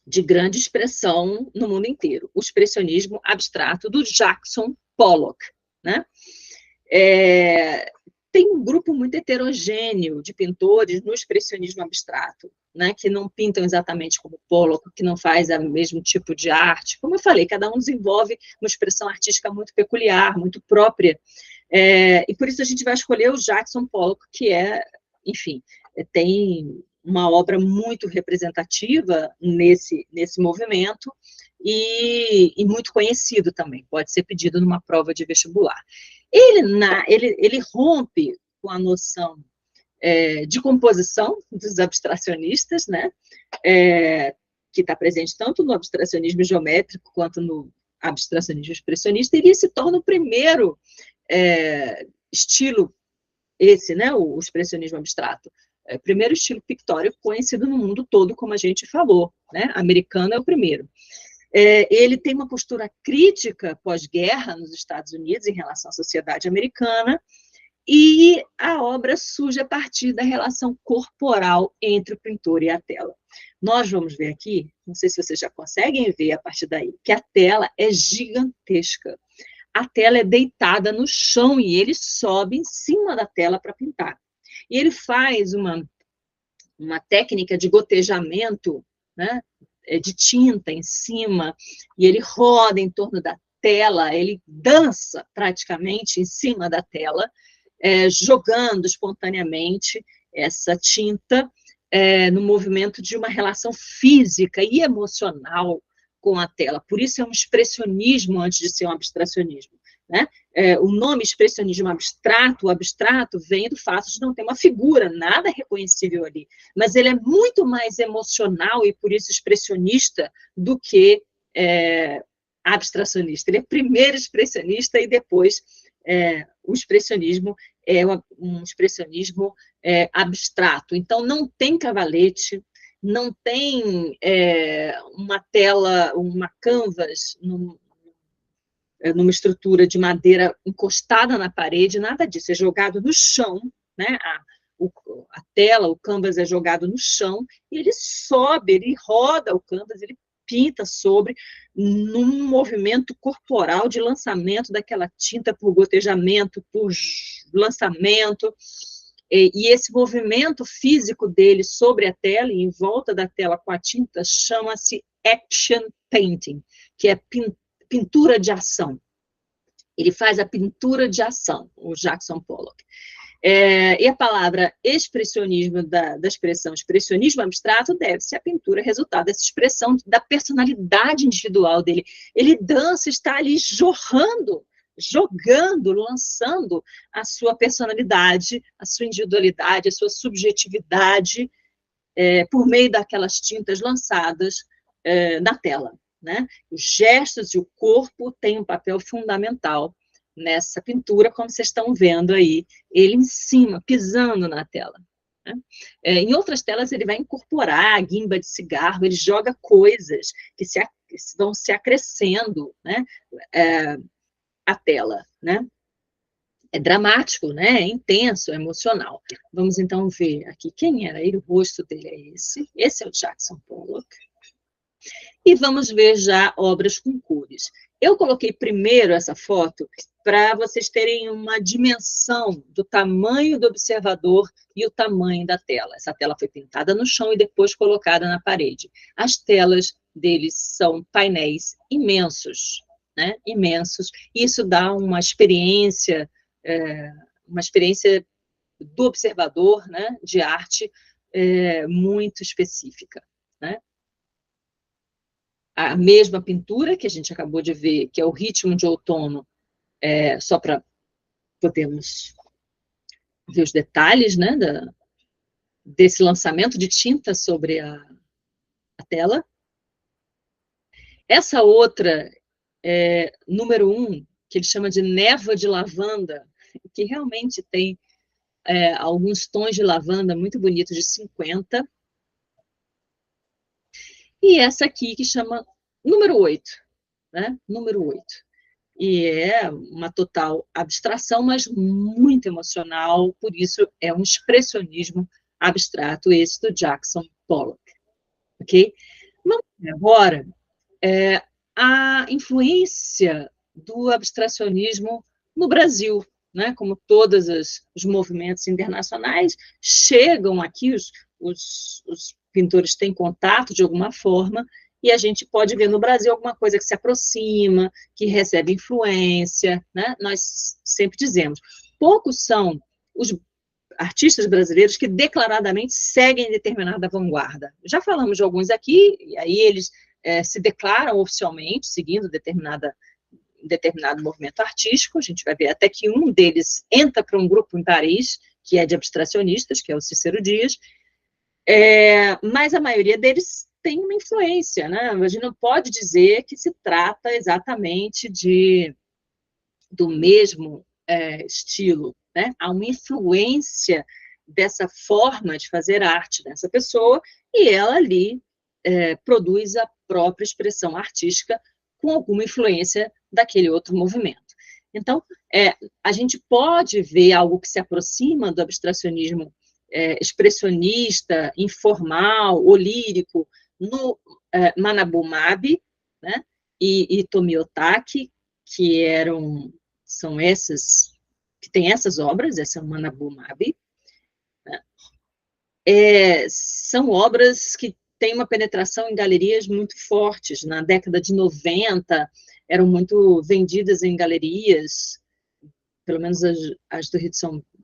de grande expressão no mundo inteiro, o expressionismo abstrato do Jackson Pollock, né? Tem um grupo muito heterogêneo de pintores no expressionismo abstrato, né, que não pintam exatamente como Pollock, que não faz o mesmo tipo de arte. Como eu falei, cada um desenvolve uma expressão artística muito peculiar, muito própria, e por isso a gente vai escolher o Jackson Pollock, que enfim, tem uma obra muito representativa nesse movimento, e muito conhecido também, pode ser pedido numa prova de vestibular. Ele rompe com a noção de composição dos abstracionistas, né? Que está presente tanto no abstracionismo geométrico quanto no abstracionismo expressionista, e ele se torna o primeiro estilo, né? O expressionismo abstrato. Primeiro estilo pictórico conhecido no mundo todo, como a gente falou, né? Americano é o primeiro. Ele tem uma postura crítica pós-guerra nos Estados Unidos em relação à sociedade americana, e a obra surge a partir da relação corporal entre o pintor e a tela. Nós vamos ver aqui, não sei se vocês já conseguem ver a partir daí, que a tela é gigantesca. A tela é deitada no chão e ele sobe em cima da tela para pintar. E ele faz uma técnica de gotejamento, né, de tinta em cima, e ele roda em torno da tela, ele dança praticamente em cima da tela, jogando espontaneamente essa tinta no movimento de uma relação física e emocional com a tela. Por isso é um expressionismo antes de ser um abstracionismo, né? O nome expressionismo abstrato, o abstrato vem do fato de não ter uma figura, nada reconhecível ali, mas ele é muito mais emocional e por isso expressionista do que abstracionista. Ele é primeiro expressionista e depois o expressionismo é um expressionismo abstrato. Então, não tem cavalete, não tem uma tela, uma canvas numa estrutura de madeira encostada na parede, nada disso, é jogado no chão, né? A tela, o canvas é jogado no chão, e ele sobe, ele roda o canvas, ele pinta sobre, num movimento corporal de lançamento daquela tinta por gotejamento, por lançamento, e esse movimento físico dele sobre a tela e em volta da tela com a tinta chama-se action painting, que é pintura de ação. Ele faz a pintura de ação, o Jackson Pollock. E a palavra expressionismo, da expressão expressionismo abstrato, deve-se à pintura resultado dessa expressão da personalidade individual dele. Ele dança, está ali jogando, lançando a sua personalidade, a sua individualidade, a sua subjetividade, por meio daquelas tintas lançadas na tela, né? Os gestos e o corpo têm um papel fundamental nessa pintura, como vocês estão vendo aí, ele em cima, pisando na tela, né? Em outras telas ele vai incorporar a guimba de cigarro, ele joga coisas que vão se acrescendo, né, à tela, né? É dramático, né? É intenso, é emocional. Vamos então ver aqui quem era ele, o rosto dele é esse é o Jackson Pollock. E vamos ver já obras com cores. Eu coloquei primeiro essa foto para vocês terem uma dimensão do tamanho do observador e o tamanho da tela. Essa tela foi pintada no chão e depois colocada na parede. As telas deles são painéis imensos, né? Imensos. Isso dá uma experiência do observador, né? De arte muito específica, né? A mesma pintura que a gente acabou de ver, que é o Ritmo de Outono, só para podermos ver os detalhes, né, desse lançamento de tinta sobre a tela. Essa outra, número 1, que ele chama de Névoa de Lavanda, que realmente tem alguns tons de lavanda muito bonitos, de 50. E essa aqui, que chama número 8, né? Número 8. E é uma total abstração, mas muito emocional, por isso é um expressionismo abstrato, esse do Jackson Pollock. Ok? Vamos ver agora a influência do abstracionismo no Brasil, né? Como todos os movimentos internacionais, chegam aqui, os pintores têm contato de alguma forma, e a gente pode ver no Brasil alguma coisa que se aproxima, que recebe influência, né? Nós sempre dizemos, poucos são os artistas brasileiros que declaradamente seguem determinada vanguarda. Já falamos de alguns aqui, e aí eles se declaram oficialmente, seguindo determinado movimento artístico. A gente vai ver até que um deles entra para um grupo em Paris, que é de abstracionistas, que é o Cícero Dias, mas a maioria deles tem uma influência, né? A gente não pode dizer que se trata exatamente do mesmo estilo, né? Há uma influência dessa forma de fazer arte dessa pessoa, e ela ali produz a própria expressão artística com alguma influência daquele outro movimento. Então, a gente pode ver algo que se aproxima do abstracionismo expressionista, informal, olírico, no Manabu Mabi, né, e Tomio Otaki, que são essas, que tem essas obras, essa é o Manabu Mabi, né, são obras que têm uma penetração em galerias muito fortes. Na década de 90, eram muito vendidas em galerias, pelo menos as do Rio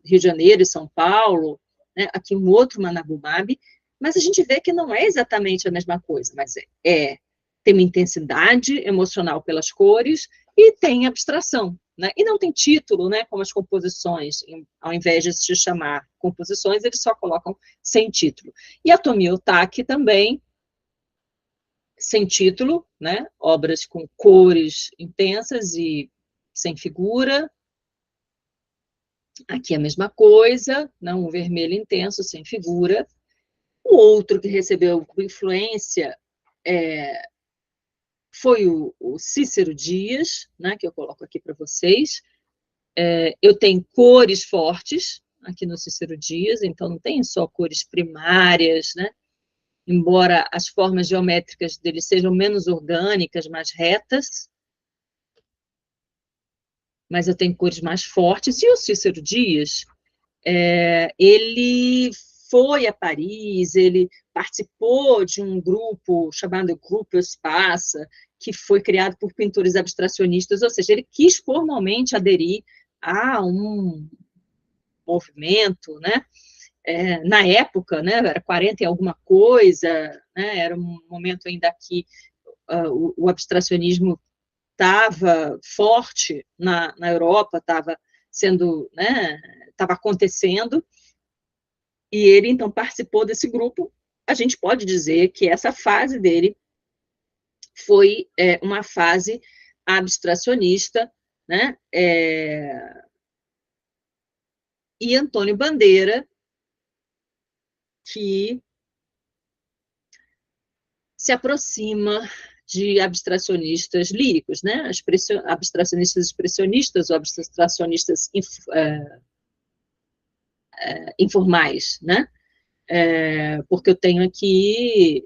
de Janeiro e São Paulo, né? Aqui um outro Manabu Mabi, mas a gente vê que não é exatamente a mesma coisa, mas tem uma intensidade emocional pelas cores e tem abstração, né? E não tem título, né? Como as composições, ao invés de se chamar composições, eles só colocam sem título. E a Tomio Otaki também, sem título, né? Obras com cores intensas e sem figura. Aqui a mesma coisa, não, um vermelho intenso, sem figura. O outro que recebeu influência foi o Cícero Dias, né, que eu coloco aqui para vocês. Eu tenho cores fortes aqui no Cícero Dias, então não tem só cores primárias, né? Embora as formas geométricas dele sejam menos orgânicas, mais retas, mas eu tenho cores mais fortes. E o Cícero Dias, ele foi a Paris, ele participou de um grupo chamado Grupo Espaça, que foi criado por pintores abstracionistas, ou seja, ele quis formalmente aderir a um movimento, né? Na época, né, era 40 e alguma coisa, né, era um momento ainda que o abstracionismo estava forte na Europa, estava sendo, né, estava acontecendo, e ele, então, participou desse grupo. A gente pode dizer que essa fase dele foi uma fase abstracionista, né, e Antônio Bandeira, que se aproxima de abstracionistas líricos, né, abstracionistas expressionistas ou abstracionistas informais, né, porque eu tenho aqui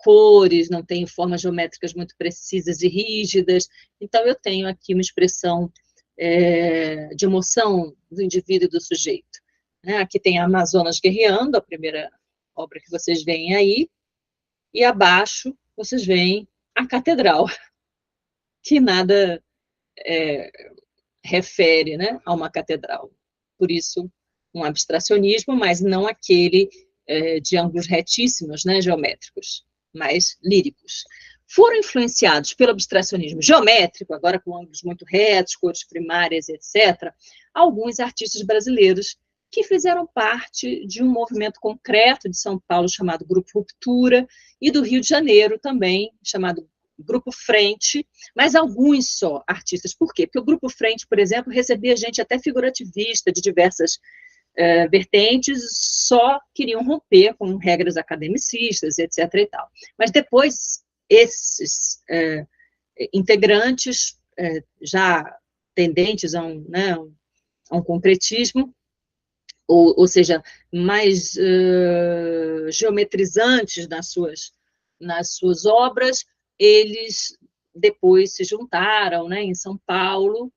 cores, não tenho formas geométricas muito precisas e rígidas. Então, eu tenho aqui uma expressão de emoção do indivíduo e do sujeito. Aqui tem a Amazonas guerreando, a primeira obra que vocês veem aí, e abaixo vocês veem a catedral, que nada refere, né, a uma catedral. Por isso, um abstracionismo, mas não aquele de ângulos retíssimos, né, geométricos, mas líricos. Foram influenciados pelo abstracionismo geométrico, agora com ângulos muito retos, cores primárias, etc., alguns artistas brasileiros que fizeram parte de um movimento concreto de São Paulo chamado Grupo Ruptura, e do Rio de Janeiro também, chamado Grupo Frente, mas alguns só artistas. Por quê? Porque o Grupo Frente, por exemplo, recebia gente até figurativista de diversas vertentes, só queriam romper com regras academicistas, etc. e tal. Mas depois, esses integrantes, já tendentes a um concretismo, ou seja, mais geometrizantes nas suas obras, eles depois se juntaram, né, em São Paulo,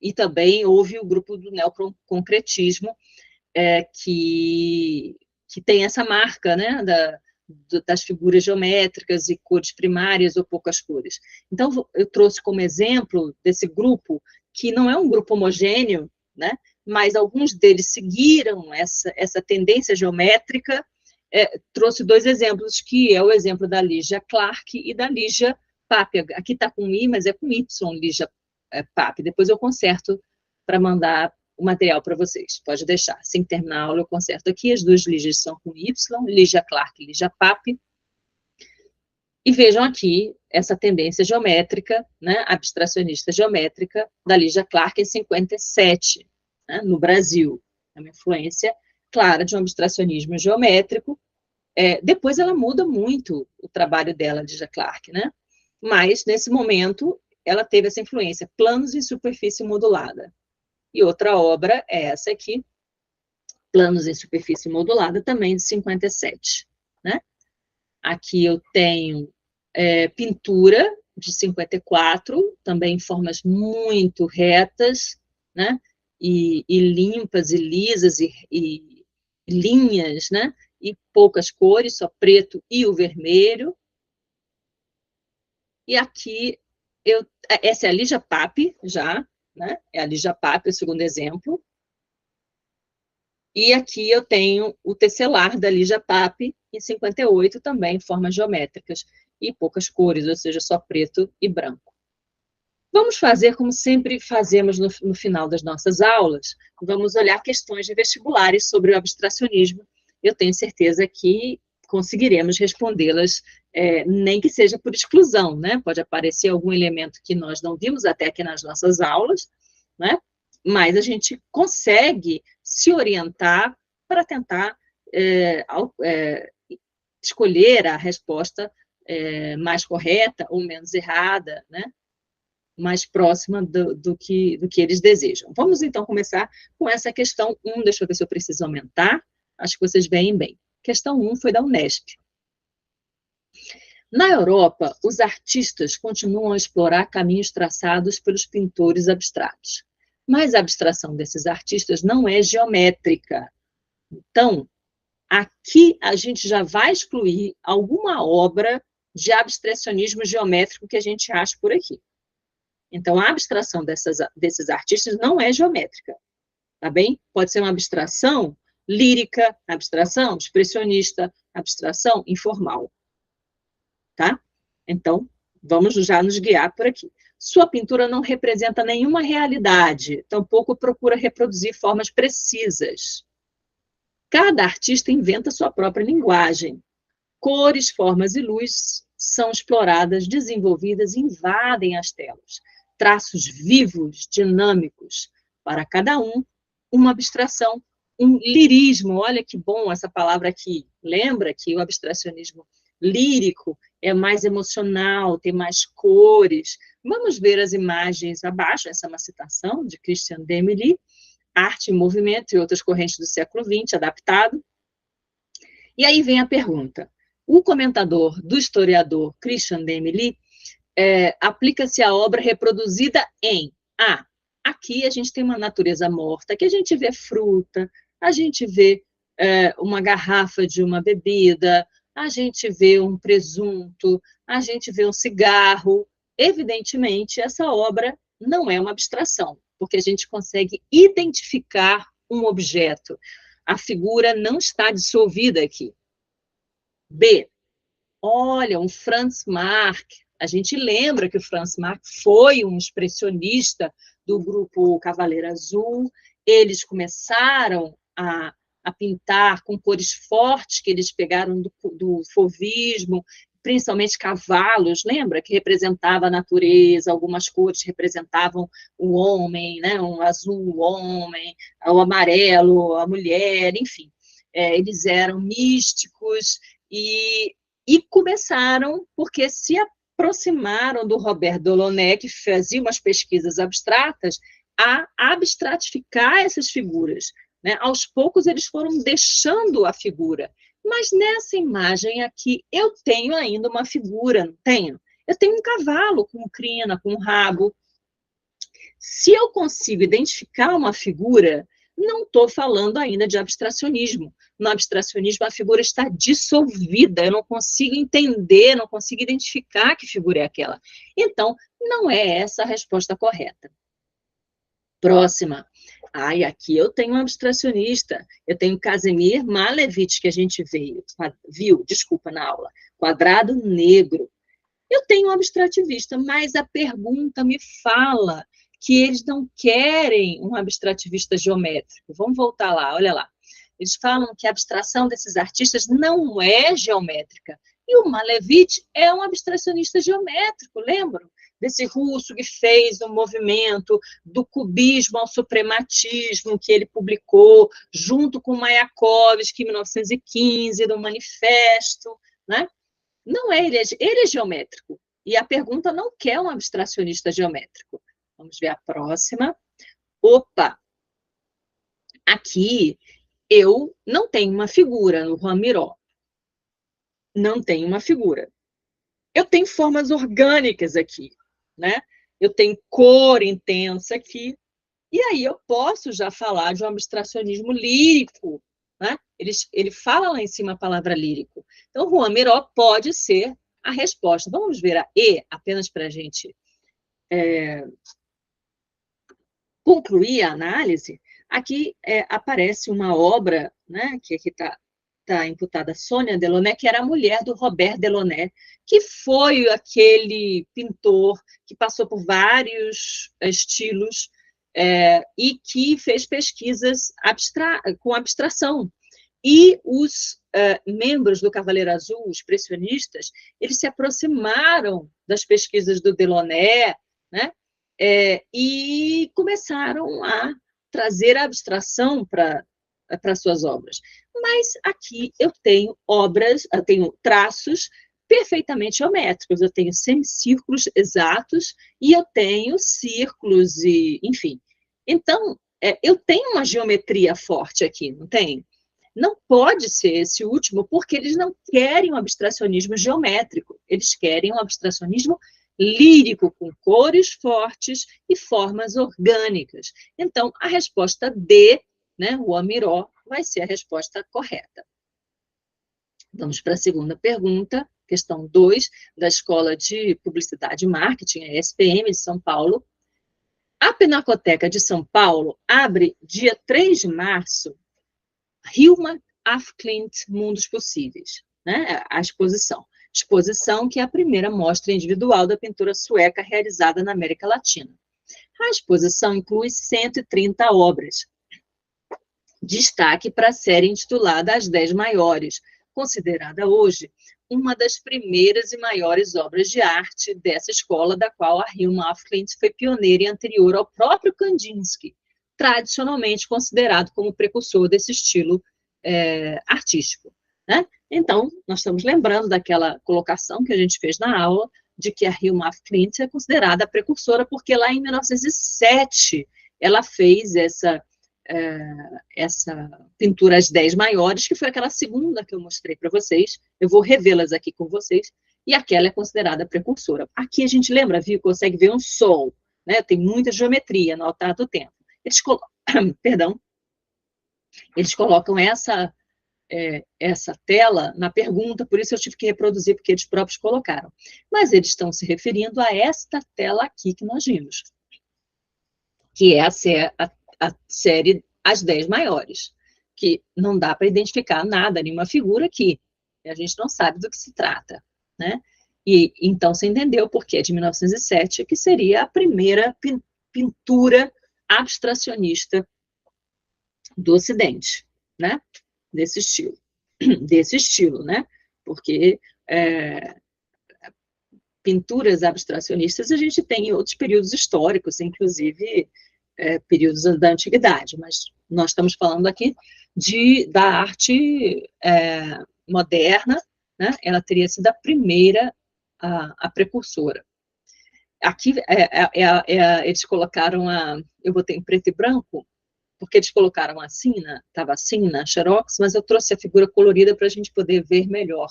e também houve o grupo do neoconcretismo, que tem essa marca, né, das figuras geométricas e cores primárias ou poucas cores. Então, eu trouxe como exemplo desse grupo, que não é um grupo homogêneo, né, mas alguns deles seguiram essa tendência geométrica. Trouxe dois exemplos, que é o exemplo da Lígia Clark e da Lígia Pape. Aqui está com I, mas é com Y, Lígia Pape. Depois eu conserto para mandar o material para vocês. Pode deixar. Assim que terminar a aula, eu conserto aqui. As duas Lígias são com Y, Lígia Clark e Lígia Pape. E vejam aqui essa tendência geométrica, né, abstracionista geométrica, da Lígia Clark em 57, né, no Brasil. É uma influência clara de um abstracionismo geométrico. Depois ela muda muito o trabalho dela, Lígia Clark, né? Mas, nesse momento, ela teve essa influência, planos em superfície modulada. E outra obra é essa aqui, Planos em Superfície Modulada, também de 57, né? Aqui eu tenho pintura, de 54, também em formas muito retas, né? E limpas, e lisas, e linhas, né? E poucas cores, só preto e o vermelho. E aqui, essa é a Lígia Pape, já, né? É a Lígia Pape, o segundo exemplo. E aqui eu tenho o tecelar da Lígia Pape, em 58, também em formas geométricas, e poucas cores, ou seja, só preto e branco. Vamos fazer como sempre fazemos no final das nossas aulas, vamos olhar questões de vestibulares sobre o abstracionismo. Eu tenho certeza que conseguiremos respondê-las, nem que seja por exclusão, né? Pode aparecer algum elemento que nós não vimos até aqui nas nossas aulas, né? Mas a gente consegue se orientar para tentar escolher a resposta mais correta ou menos errada, né? Mais próxima do que eles desejam. Vamos, então, começar com essa questão 1. Deixa eu ver se eu preciso aumentar. Acho que vocês veem bem. Questão 1 foi da Unesp. Na Europa, os artistas continuam a explorar caminhos traçados pelos pintores abstratos. Mas a abstração desses artistas não é geométrica. Então, aqui a gente já vai excluir alguma obra de abstracionismo geométrico que a gente acha por aqui. Então, a abstração desses artistas não é geométrica, tá bem? Pode ser uma abstração lírica, abstração expressionista, abstração informal, tá? Então, vamos já nos guiar por aqui. Sua pintura não representa nenhuma realidade, tampouco procura reproduzir formas precisas. Cada artista inventa sua própria linguagem. Cores, formas e luz são exploradas, desenvolvidas e invadem as telas. Traços vivos, dinâmicos, para cada um, uma abstração, um lirismo. Olha que bom essa palavra aqui. Lembra que o abstracionismo lírico é mais emocional, tem mais cores. Vamos ver as imagens abaixo. Essa é uma citação de Christian Demely, Arte em Movimento e Outras Correntes do Século XX, adaptado. E aí vem a pergunta. O comentador do historiador Christian Demely aplica-se a obra reproduzida em A. Aqui a gente tem uma natureza morta, que a gente vê fruta, a gente vê uma garrafa de uma bebida, a gente vê um presunto, a gente vê um cigarro. Evidentemente, essa obra não é uma abstração, porque a gente consegue identificar um objeto. A figura não está dissolvida aqui. B. Olha, um Franz Marc. A gente lembra que o Franz Marc foi um expressionista do grupo Cavaleiro Azul. Eles começaram a pintar com cores fortes que eles pegaram do fauvismo, principalmente cavalos, lembra? Que representava a natureza, algumas cores representavam o homem, né? Um azul, o homem, o amarelo, a mulher, enfim. Eles eram místicos e começaram porque se aproximaram do Robert Delaunay, que fazia umas pesquisas abstratas, a abstratificar essas figuras. Né? Aos poucos, eles foram deixando a figura. Mas nessa imagem aqui, eu tenho ainda uma figura, não tenho? Eu tenho um cavalo com crina, com rabo. Se eu consigo identificar uma figura, não estou falando ainda de abstracionismo. No abstracionismo, a figura está dissolvida, eu não consigo entender, não consigo identificar que figura é aquela. Então, não é essa a resposta correta. Próxima. Aqui eu tenho um abstracionista, eu tenho Casimir Malevich, que a gente viu, na aula, quadrado negro. Eu tenho um abstrativista, mas a pergunta me fala que eles não querem um abstrativista geométrico. Vamos voltar lá, olha lá. Eles falam que a abstração desses artistas não é geométrica. E o Malevich é um abstracionista geométrico, lembram? Desse russo que fez um movimento do cubismo ao suprematismo, que ele publicou junto com Mayakovsky em 1915, do Manifesto, né? Não é, ele é geométrico. E a pergunta não quer um abstracionista geométrico. Vamos ver a próxima. Opa! Aqui eu não tenho uma figura no Juan Miró. Não tenho uma figura. Eu tenho formas orgânicas aqui, né? Eu tenho cor intensa aqui. E aí eu posso já falar de um abstracionismo lírico, né? Ele fala lá em cima a palavra lírico. Então, Juan Miró pode ser a resposta. Vamos ver a E, apenas para a gente concluir a análise. Aqui aparece uma obra, né, que aqui está imputada a Sônia Delaunay, que era a mulher do Robert Delaunay, que foi aquele pintor que passou por vários estilos e que fez pesquisas com abstração. E os membros do Cavaleiro Azul, os expressionistas, eles se aproximaram das pesquisas do Delaunay, né? E começaram a trazer a abstração para suas obras. Mas aqui eu tenho eu tenho traços perfeitamente geométricos, eu tenho semicírculos exatos e eu tenho círculos, enfim. Então, eu tenho uma geometria forte aqui, não tem? Não pode ser esse último, porque eles não querem um abstracionismo geométrico, eles querem um abstracionismo lírico, com cores fortes e formas orgânicas. Então, a resposta D, né, o Miró, vai ser a resposta correta. Vamos para a segunda pergunta, questão 2, da Escola de Publicidade e Marketing, a ESPM de São Paulo. A Pinacoteca de São Paulo abre dia 3 de março, Hilma af Klint, Mundos Possíveis, né, a exposição. Exposição que é a primeira mostra individual da pintura sueca realizada na América Latina. A exposição inclui 130 obras. Destaque para a série intitulada As 10 Maiores, considerada hoje uma das primeiras e maiores obras de arte dessa escola, da qual a Hilma af Klint foi pioneira e anterior ao próprio Kandinsky, tradicionalmente considerado como precursor desse estilo artístico. Né? Então, nós estamos lembrando daquela colocação que a gente fez na aula, de que a Hilma af Klint é considerada a precursora, porque lá em 1907 ela fez essa essa pintura As 10 Maiores, que foi aquela segunda que eu mostrei para vocês. Eu vou revê-las aqui com vocês, e aquela é considerada precursora. Aqui a gente lembra, viu, consegue ver um sol, né? Tem muita geometria no altar do templo. Eles colocam, perdão, eles colocam essa tela na pergunta, por isso eu tive que reproduzir, porque eles próprios colocaram. Mas eles estão se referindo a esta tela aqui que nós vimos, que é a série As 10 Maiores, que não dá para identificar nada, nenhuma figura aqui. A gente não sabe do que se trata, né? E então você entendeu porque é de 1907, que seria a primeira pintura abstracionista do Ocidente, né? Desse estilo, né? Porque pinturas abstracionistas a gente tem em outros períodos históricos, inclusive períodos da antiguidade, mas nós estamos falando aqui da arte moderna, né? Ela teria sido a primeira, a precursora. Aqui eles colocaram eu botei em preto e branco, porque eles colocaram estava assim na Xerox, mas eu trouxe a figura colorida para a gente poder ver melhor,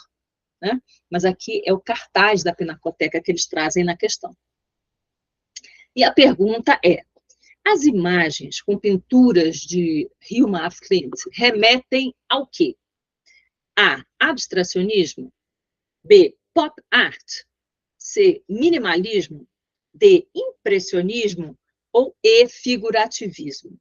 né? Mas aqui é o cartaz da Pinacoteca que eles trazem na questão. E a pergunta é: as imagens com pinturas de Hilma af Klint remetem ao quê? A. Abstracionismo. B. Pop art. C. Minimalismo. D. Impressionismo. Ou E. Figurativismo.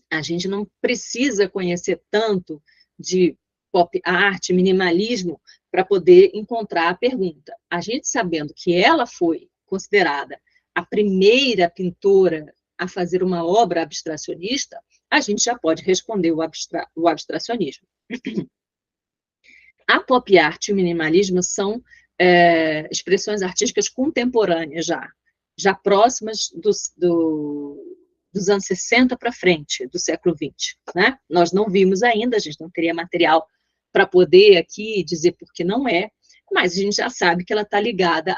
A gente não precisa conhecer tanto de pop art, minimalismo, para poder encontrar a pergunta. A gente sabendo que ela foi considerada a primeira pintora a fazer uma obra abstracionista, a gente já pode responder o abstracionismo. A pop art e o minimalismo são expressões artísticas contemporâneas já próximas dos anos 60 para frente, do século XX, né? Nós não vimos ainda, a gente não teria material para poder aqui dizer por que não é, mas a gente já sabe que ela está ligada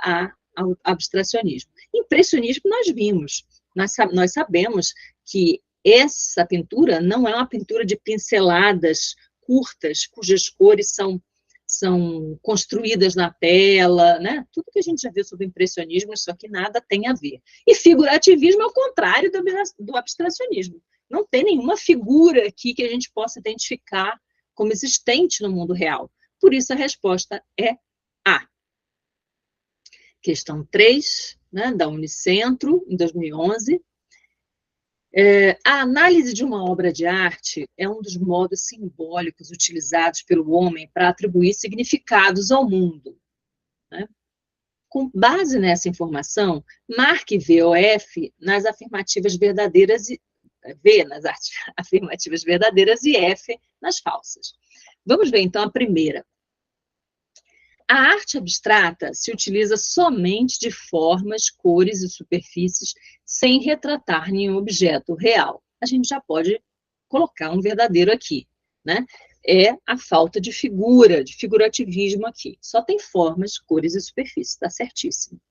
ao abstracionismo. Impressionismo nós vimos, nós sabemos que essa pintura não é uma pintura de pinceladas curtas, cujas cores são construídas na tela, né? Tudo que a gente já viu sobre impressionismo, isso aqui nada tem a ver. E figurativismo é o contrário do abstracionismo. Não tem nenhuma figura aqui que a gente possa identificar como existente no mundo real. Por isso a resposta é A. Questão 3, né, da Unicentro, em 2011. A análise de uma obra de arte é um dos modos simbólicos utilizados pelo homem para atribuir significados ao mundo, né? Com base nessa informação, marque V ou F nas afirmativas verdadeiras afirmativas verdadeiras e F nas falsas. Vamos ver, então, a primeira. A arte abstrata se utiliza somente de formas, cores e superfícies sem retratar nenhum objeto real. A gente já pode colocar um verdadeiro aqui, né? É a falta de figura, de figurativismo aqui. Só tem formas, cores e superfícies, está certíssimo.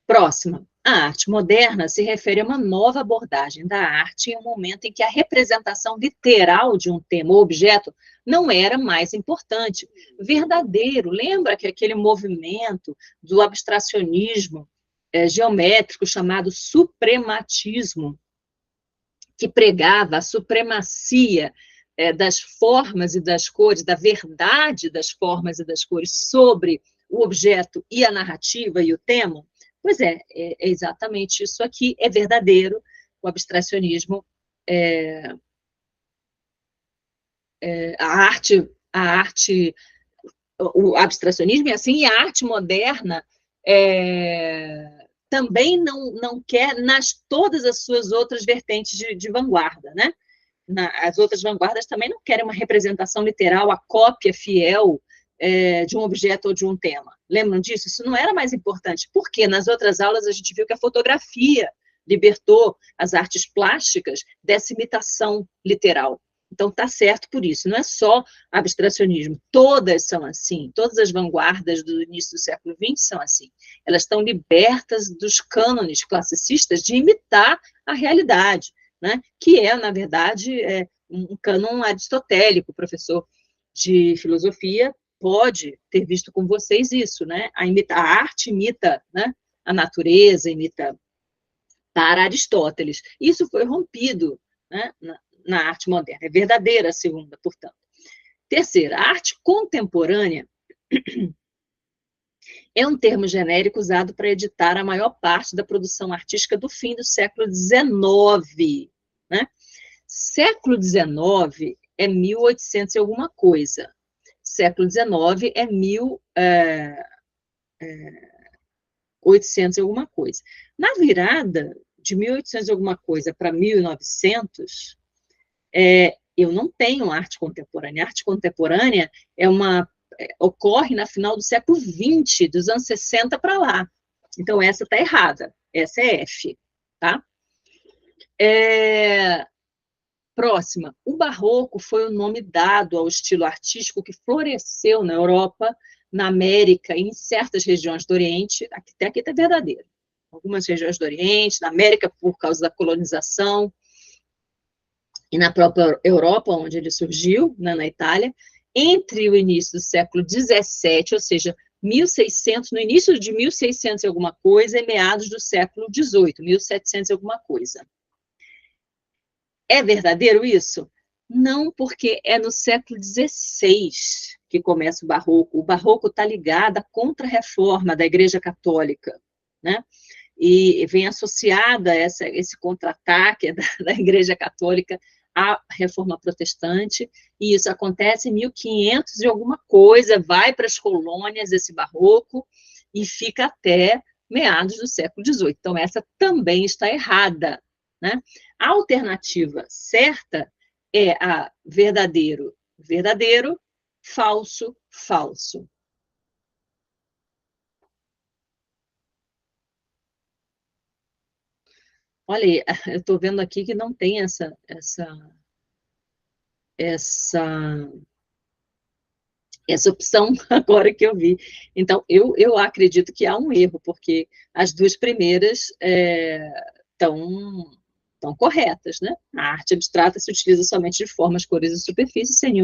Próxima. A arte moderna se refere a uma nova abordagem da arte em um momento em que a representação literal de um tema ou objeto não era mais importante. Verdadeiro. Lembra que aquele movimento do abstracionismo geométrico chamado suprematismo, que pregava a supremacia das formas e das cores, da verdade das formas e das cores sobre o objeto e a narrativa e o tema? Pois é exatamente isso aqui, é verdadeiro. O abstracionismo, a arte, o abstracionismo é assim, e a arte moderna também não quer todas as suas outras vertentes de vanguarda, né? As outras vanguardas também não querem uma representação literal, a cópia fiel de um objeto ou de um tema. Lembram disso? Isso não era mais importante. Porque nas outras aulas a gente viu que a fotografia libertou as artes plásticas dessa imitação literal. Então, está certo por isso. Não é só abstracionismo. Todas são assim. Todas as vanguardas do início do século XX são assim. Elas estão libertas dos cânones classicistas de imitar a realidade, né? Que é, na verdade, um cânon aristotélico. O professor de filosofia pode ter visto com vocês isso, né? A arte imita, né, a natureza, imita para Aristóteles. Isso foi rompido, né, na arte moderna. É verdadeira a segunda, portanto. Terceira, a arte contemporânea é um termo genérico usado para editar a maior parte da produção artística do fim do século XIX. Né? Século XIX é 1800 e alguma coisa. Século XIX é 1800 e alguma coisa. Na virada de 1800 e alguma coisa para 1900, eu não tenho arte contemporânea. A arte contemporânea ocorre na final do século XX, dos anos 60 para lá. Então, essa está errada. Essa é F, tá? Próxima. O barroco foi o nome dado ao estilo artístico que floresceu na Europa, na América e em certas regiões do Oriente. Até aqui está verdadeiro. Algumas regiões do Oriente, na América por causa da colonização, e na própria Europa, onde ele surgiu, né, na Itália, entre o início do século XVII, ou seja, 1600, no início de 1600 e alguma coisa, e meados do século XVIII, 1700 e alguma coisa. É verdadeiro isso? Não, porque é no século XVI que começa o Barroco. O Barroco está ligado à Contra-Reforma da Igreja Católica, né? E vem associada a esse contra-ataque da Igreja Católica à Reforma Protestante, e isso acontece em 1500 e alguma coisa, vai para as colônias esse Barroco, e fica até meados do século XVIII. Então, essa também está errada, né? A alternativa certa é a verdadeiro, verdadeiro, falso, falso. Olha aí, eu estou vendo aqui que não tem essa opção agora que eu vi. Então, eu acredito que há um erro, porque as duas primeiras estão corretas, né? A arte abstrata se utiliza somente de formas, cores e superfícies, sem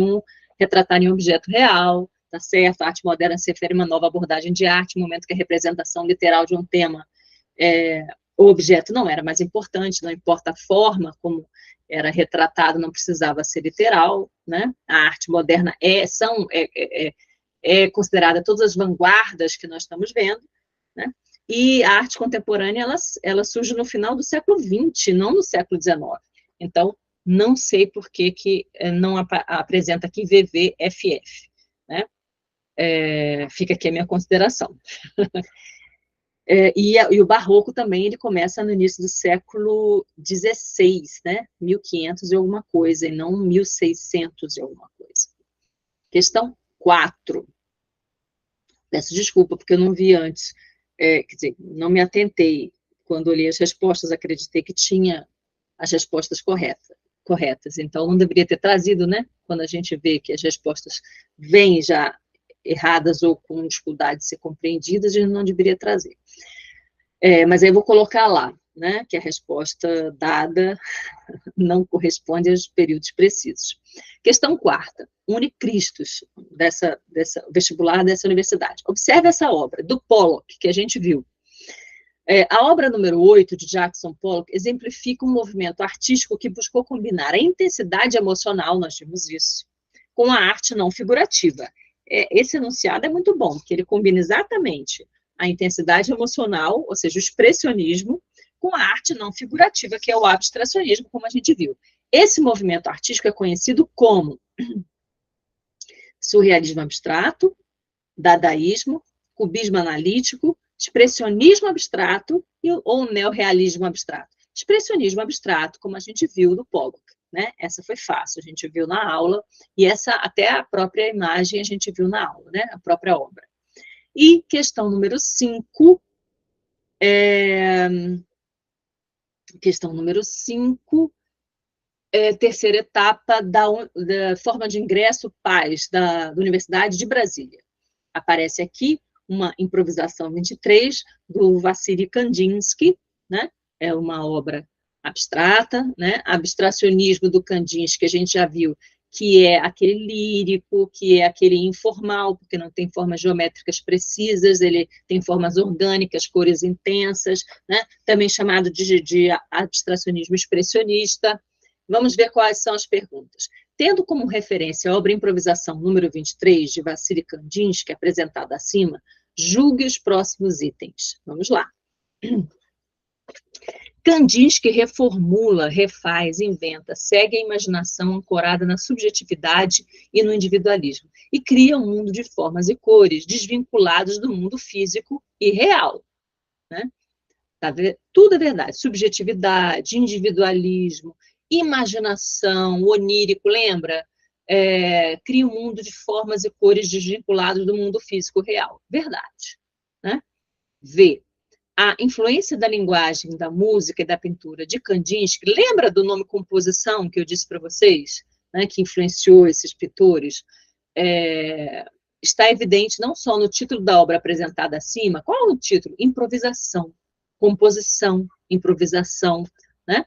retratar nenhum objeto real, tá certo? A arte moderna se refere a uma nova abordagem de arte, no momento que a representação literal de um tema, o objeto não era mais importante, não importa a forma como era retratado, não precisava ser literal, né? A arte moderna é considerada todas as vanguardas que nós estamos vendo, né? E a arte contemporânea, ela surge no final do século XX, não no século XIX. Então, não sei por que não apresenta aqui VVFF, né? Fica aqui a minha consideração. E o barroco também, ele começa no início do século XVI, né? 1500 e alguma coisa, e não 1600 e alguma coisa. Questão 4. Peço desculpa, porque eu não vi antes. Quer dizer, não me atentei. Quando olhei as respostas, acreditei que tinha as respostas corretas. Então, não deveria ter trazido, né? Quando a gente vê que as respostas vêm já erradas ou com dificuldade de ser compreendidas, a gente não deveria trazer. Mas aí eu vou colocar lá, né? Que a resposta dada não corresponde aos períodos precisos. Questão 4ª, Unicristos, dessa vestibular dessa universidade. Observe essa obra, do Pollock, que a gente viu. A obra número 8, de Jackson Pollock, exemplifica um movimento artístico que buscou combinar a intensidade emocional, nós vimos isso, com a arte não figurativa. Esse enunciado é muito bom, porque ele combina exatamente a intensidade emocional, ou seja, o expressionismo, com a arte não figurativa, que é o abstracionismo, como a gente viu. Esse movimento artístico é conhecido como surrealismo abstrato, dadaísmo, cubismo analítico, expressionismo abstrato ou neorrealismo abstrato. Expressionismo abstrato, como a gente viu no Pollock, né? Essa foi fácil, a gente viu na aula, e essa até a própria imagem a gente viu na aula, né? A própria obra. E questão número 5, questão número 5, terceira etapa da forma de ingresso PAS da Universidade de Brasília. Aparece aqui uma improvisação 23 do Vassily Kandinsky, né? É uma obra abstrata, né? Abstracionismo do Kandinsky, que a gente já viu, que é aquele lírico, que é aquele informal, porque não tem formas geométricas precisas, ele tem formas orgânicas, cores intensas, né? Também chamado de abstracionismo expressionista. Vamos ver quais são as perguntas. Tendo como referência a obra Improvisação número 23, de Vassily Kandinsky, apresentada acima, julgue os próximos itens. Vamos lá. Kandinsky reformula, refaz, inventa, segue a imaginação ancorada na subjetividade e no individualismo, e cria um mundo de formas e cores desvinculados do mundo físico e real. Né? Tudo é verdade. Subjetividade, individualismo, imaginação, onírico, lembra? Cria um mundo de formas e cores desvinculados do mundo físico real. Verdade. Né? V. A influência da linguagem, da música e da pintura de Kandinsky, lembra do nome composição que eu disse para vocês, né, que influenciou esses pintores? Está evidente não só no título da obra apresentada acima. Qual é o título? Improvisação, composição, improvisação, né?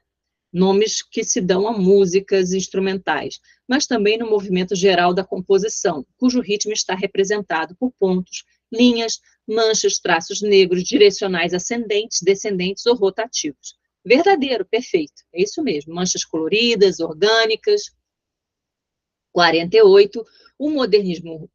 Nomes que se dão a músicas instrumentais, mas também no movimento geral da composição, cujo ritmo está representado por pontos, linhas, manchas, traços negros, direcionais ascendentes, descendentes ou rotativos. Verdadeiro, perfeito, é isso mesmo, manchas coloridas, orgânicas. 48, o modernismo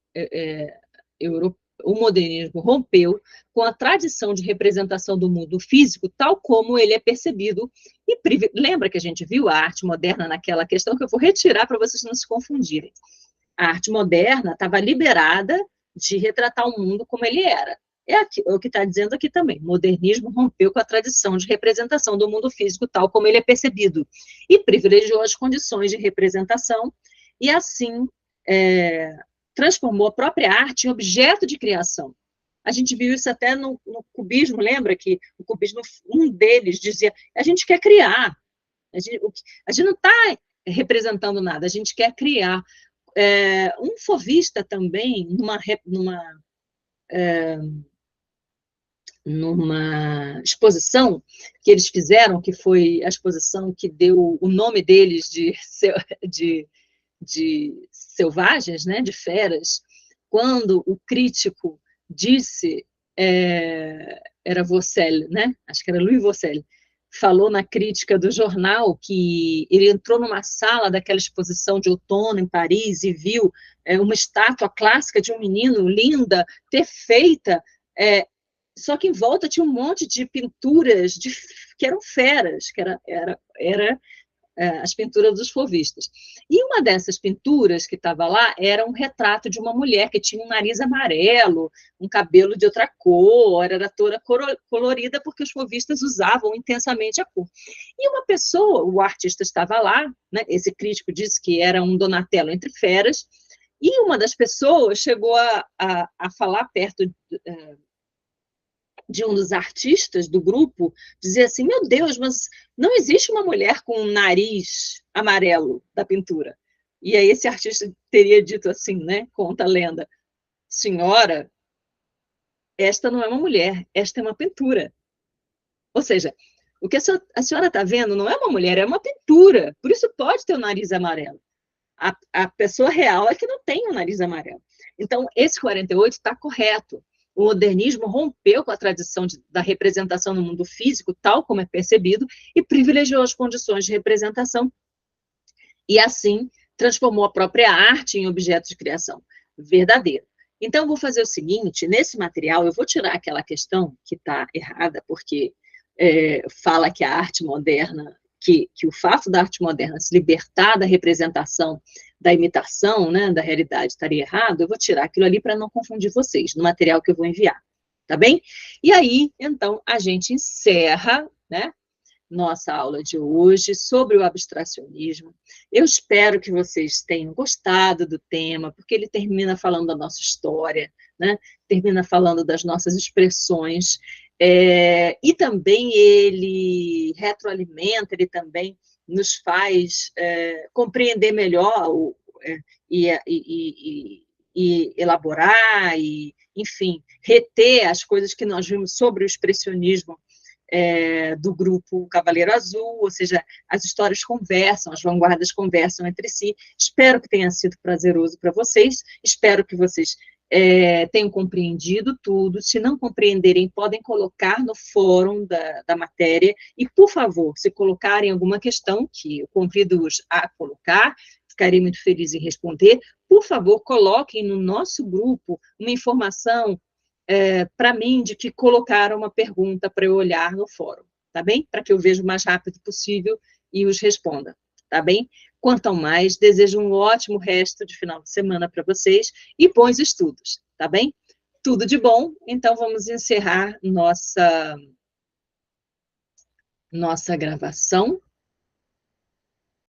europeu, o modernismo rompeu com a tradição de representação do mundo físico, tal como ele é percebido, e lembra que a gente viu a arte moderna naquela questão, que eu vou retirar para vocês não se confundirem. A arte moderna estava liberada de retratar o mundo como ele era. É o que está dizendo aqui também. O modernismo rompeu com a tradição de representação do mundo físico, tal como ele é percebido, e privilegiou as condições de representação, e assim transformou a própria arte em objeto de criação. A gente viu isso até no cubismo, lembra que o cubismo, um deles dizia, a gente quer criar, a gente não está representando nada, a gente quer criar. Um fovista também, numa exposição que eles fizeram, que foi a exposição que deu o nome deles de selvagens, né, de feras, quando o crítico disse, era Vaucel, né, acho que era Louis Vaucel, falou na crítica do jornal que ele entrou numa sala daquela exposição de outono em Paris e viu uma estátua clássica de um menino, linda, perfeita, só que em volta tinha um monte de pinturas que eram feras, que era as pinturas dos fauvistas. E uma dessas pinturas que estava lá era um retrato de uma mulher que tinha um nariz amarelo, um cabelo de outra cor, era toda colorida, porque os fauvistas usavam intensamente a cor. E uma pessoa, o artista estava lá, né, esse crítico disse que era um Donatello entre feras, e uma das pessoas chegou a falar perto de um dos artistas do grupo, dizer assim, meu Deus, mas não existe uma mulher com um nariz amarelo da pintura. E aí esse artista teria dito assim, né, conta a lenda, senhora, esta não é uma mulher, esta é uma pintura. Ou seja, o que a senhora está vendo não é uma mulher, é uma pintura, por isso pode ter o nariz amarelo. A pessoa real é que não tem o nariz amarelo. Então, esse 48 está correto. O modernismo rompeu com a tradição da representação no mundo físico, tal como é percebido, e privilegiou as condições de representação, e assim transformou a própria arte em objeto de criação verdadeiro. Então, eu vou fazer o seguinte, nesse material, eu vou tirar aquela questão que está errada, porque fala que a arte moderna, que o fato da arte moderna se libertar da representação, da imitação, né, da realidade estaria errado, eu vou tirar aquilo ali para não confundir vocês, no material que eu vou enviar, tá bem? E aí, então, a gente encerra, né, nossa aula de hoje sobre o abstracionismo. Eu espero que vocês tenham gostado do tema, porque ele termina falando da nossa história, né, termina falando das nossas expressões, e também ele retroalimenta, ele também nos faz compreender melhor e elaborar, e, enfim, reter as coisas que nós vimos sobre o expressionismo do grupo Cavaleiro Azul, ou seja, as histórias conversam, as vanguardas conversam entre si. Espero que tenha sido prazeroso para vocês, espero que vocês tenham compreendido tudo. Se não compreenderem, podem colocar no fórum da matéria, e, por favor, se colocarem alguma questão, que eu convido-os a colocar, ficarei muito feliz em responder, por favor, coloquem no nosso grupo uma informação para mim de que colocaram uma pergunta para eu olhar no fórum, tá bem? Para que eu veja o mais rápido possível e os responda, tá bem? Quanto ao mais, desejo um ótimo resto de final de semana para vocês e bons estudos, tá bem? Tudo de bom, então vamos encerrar nossa gravação.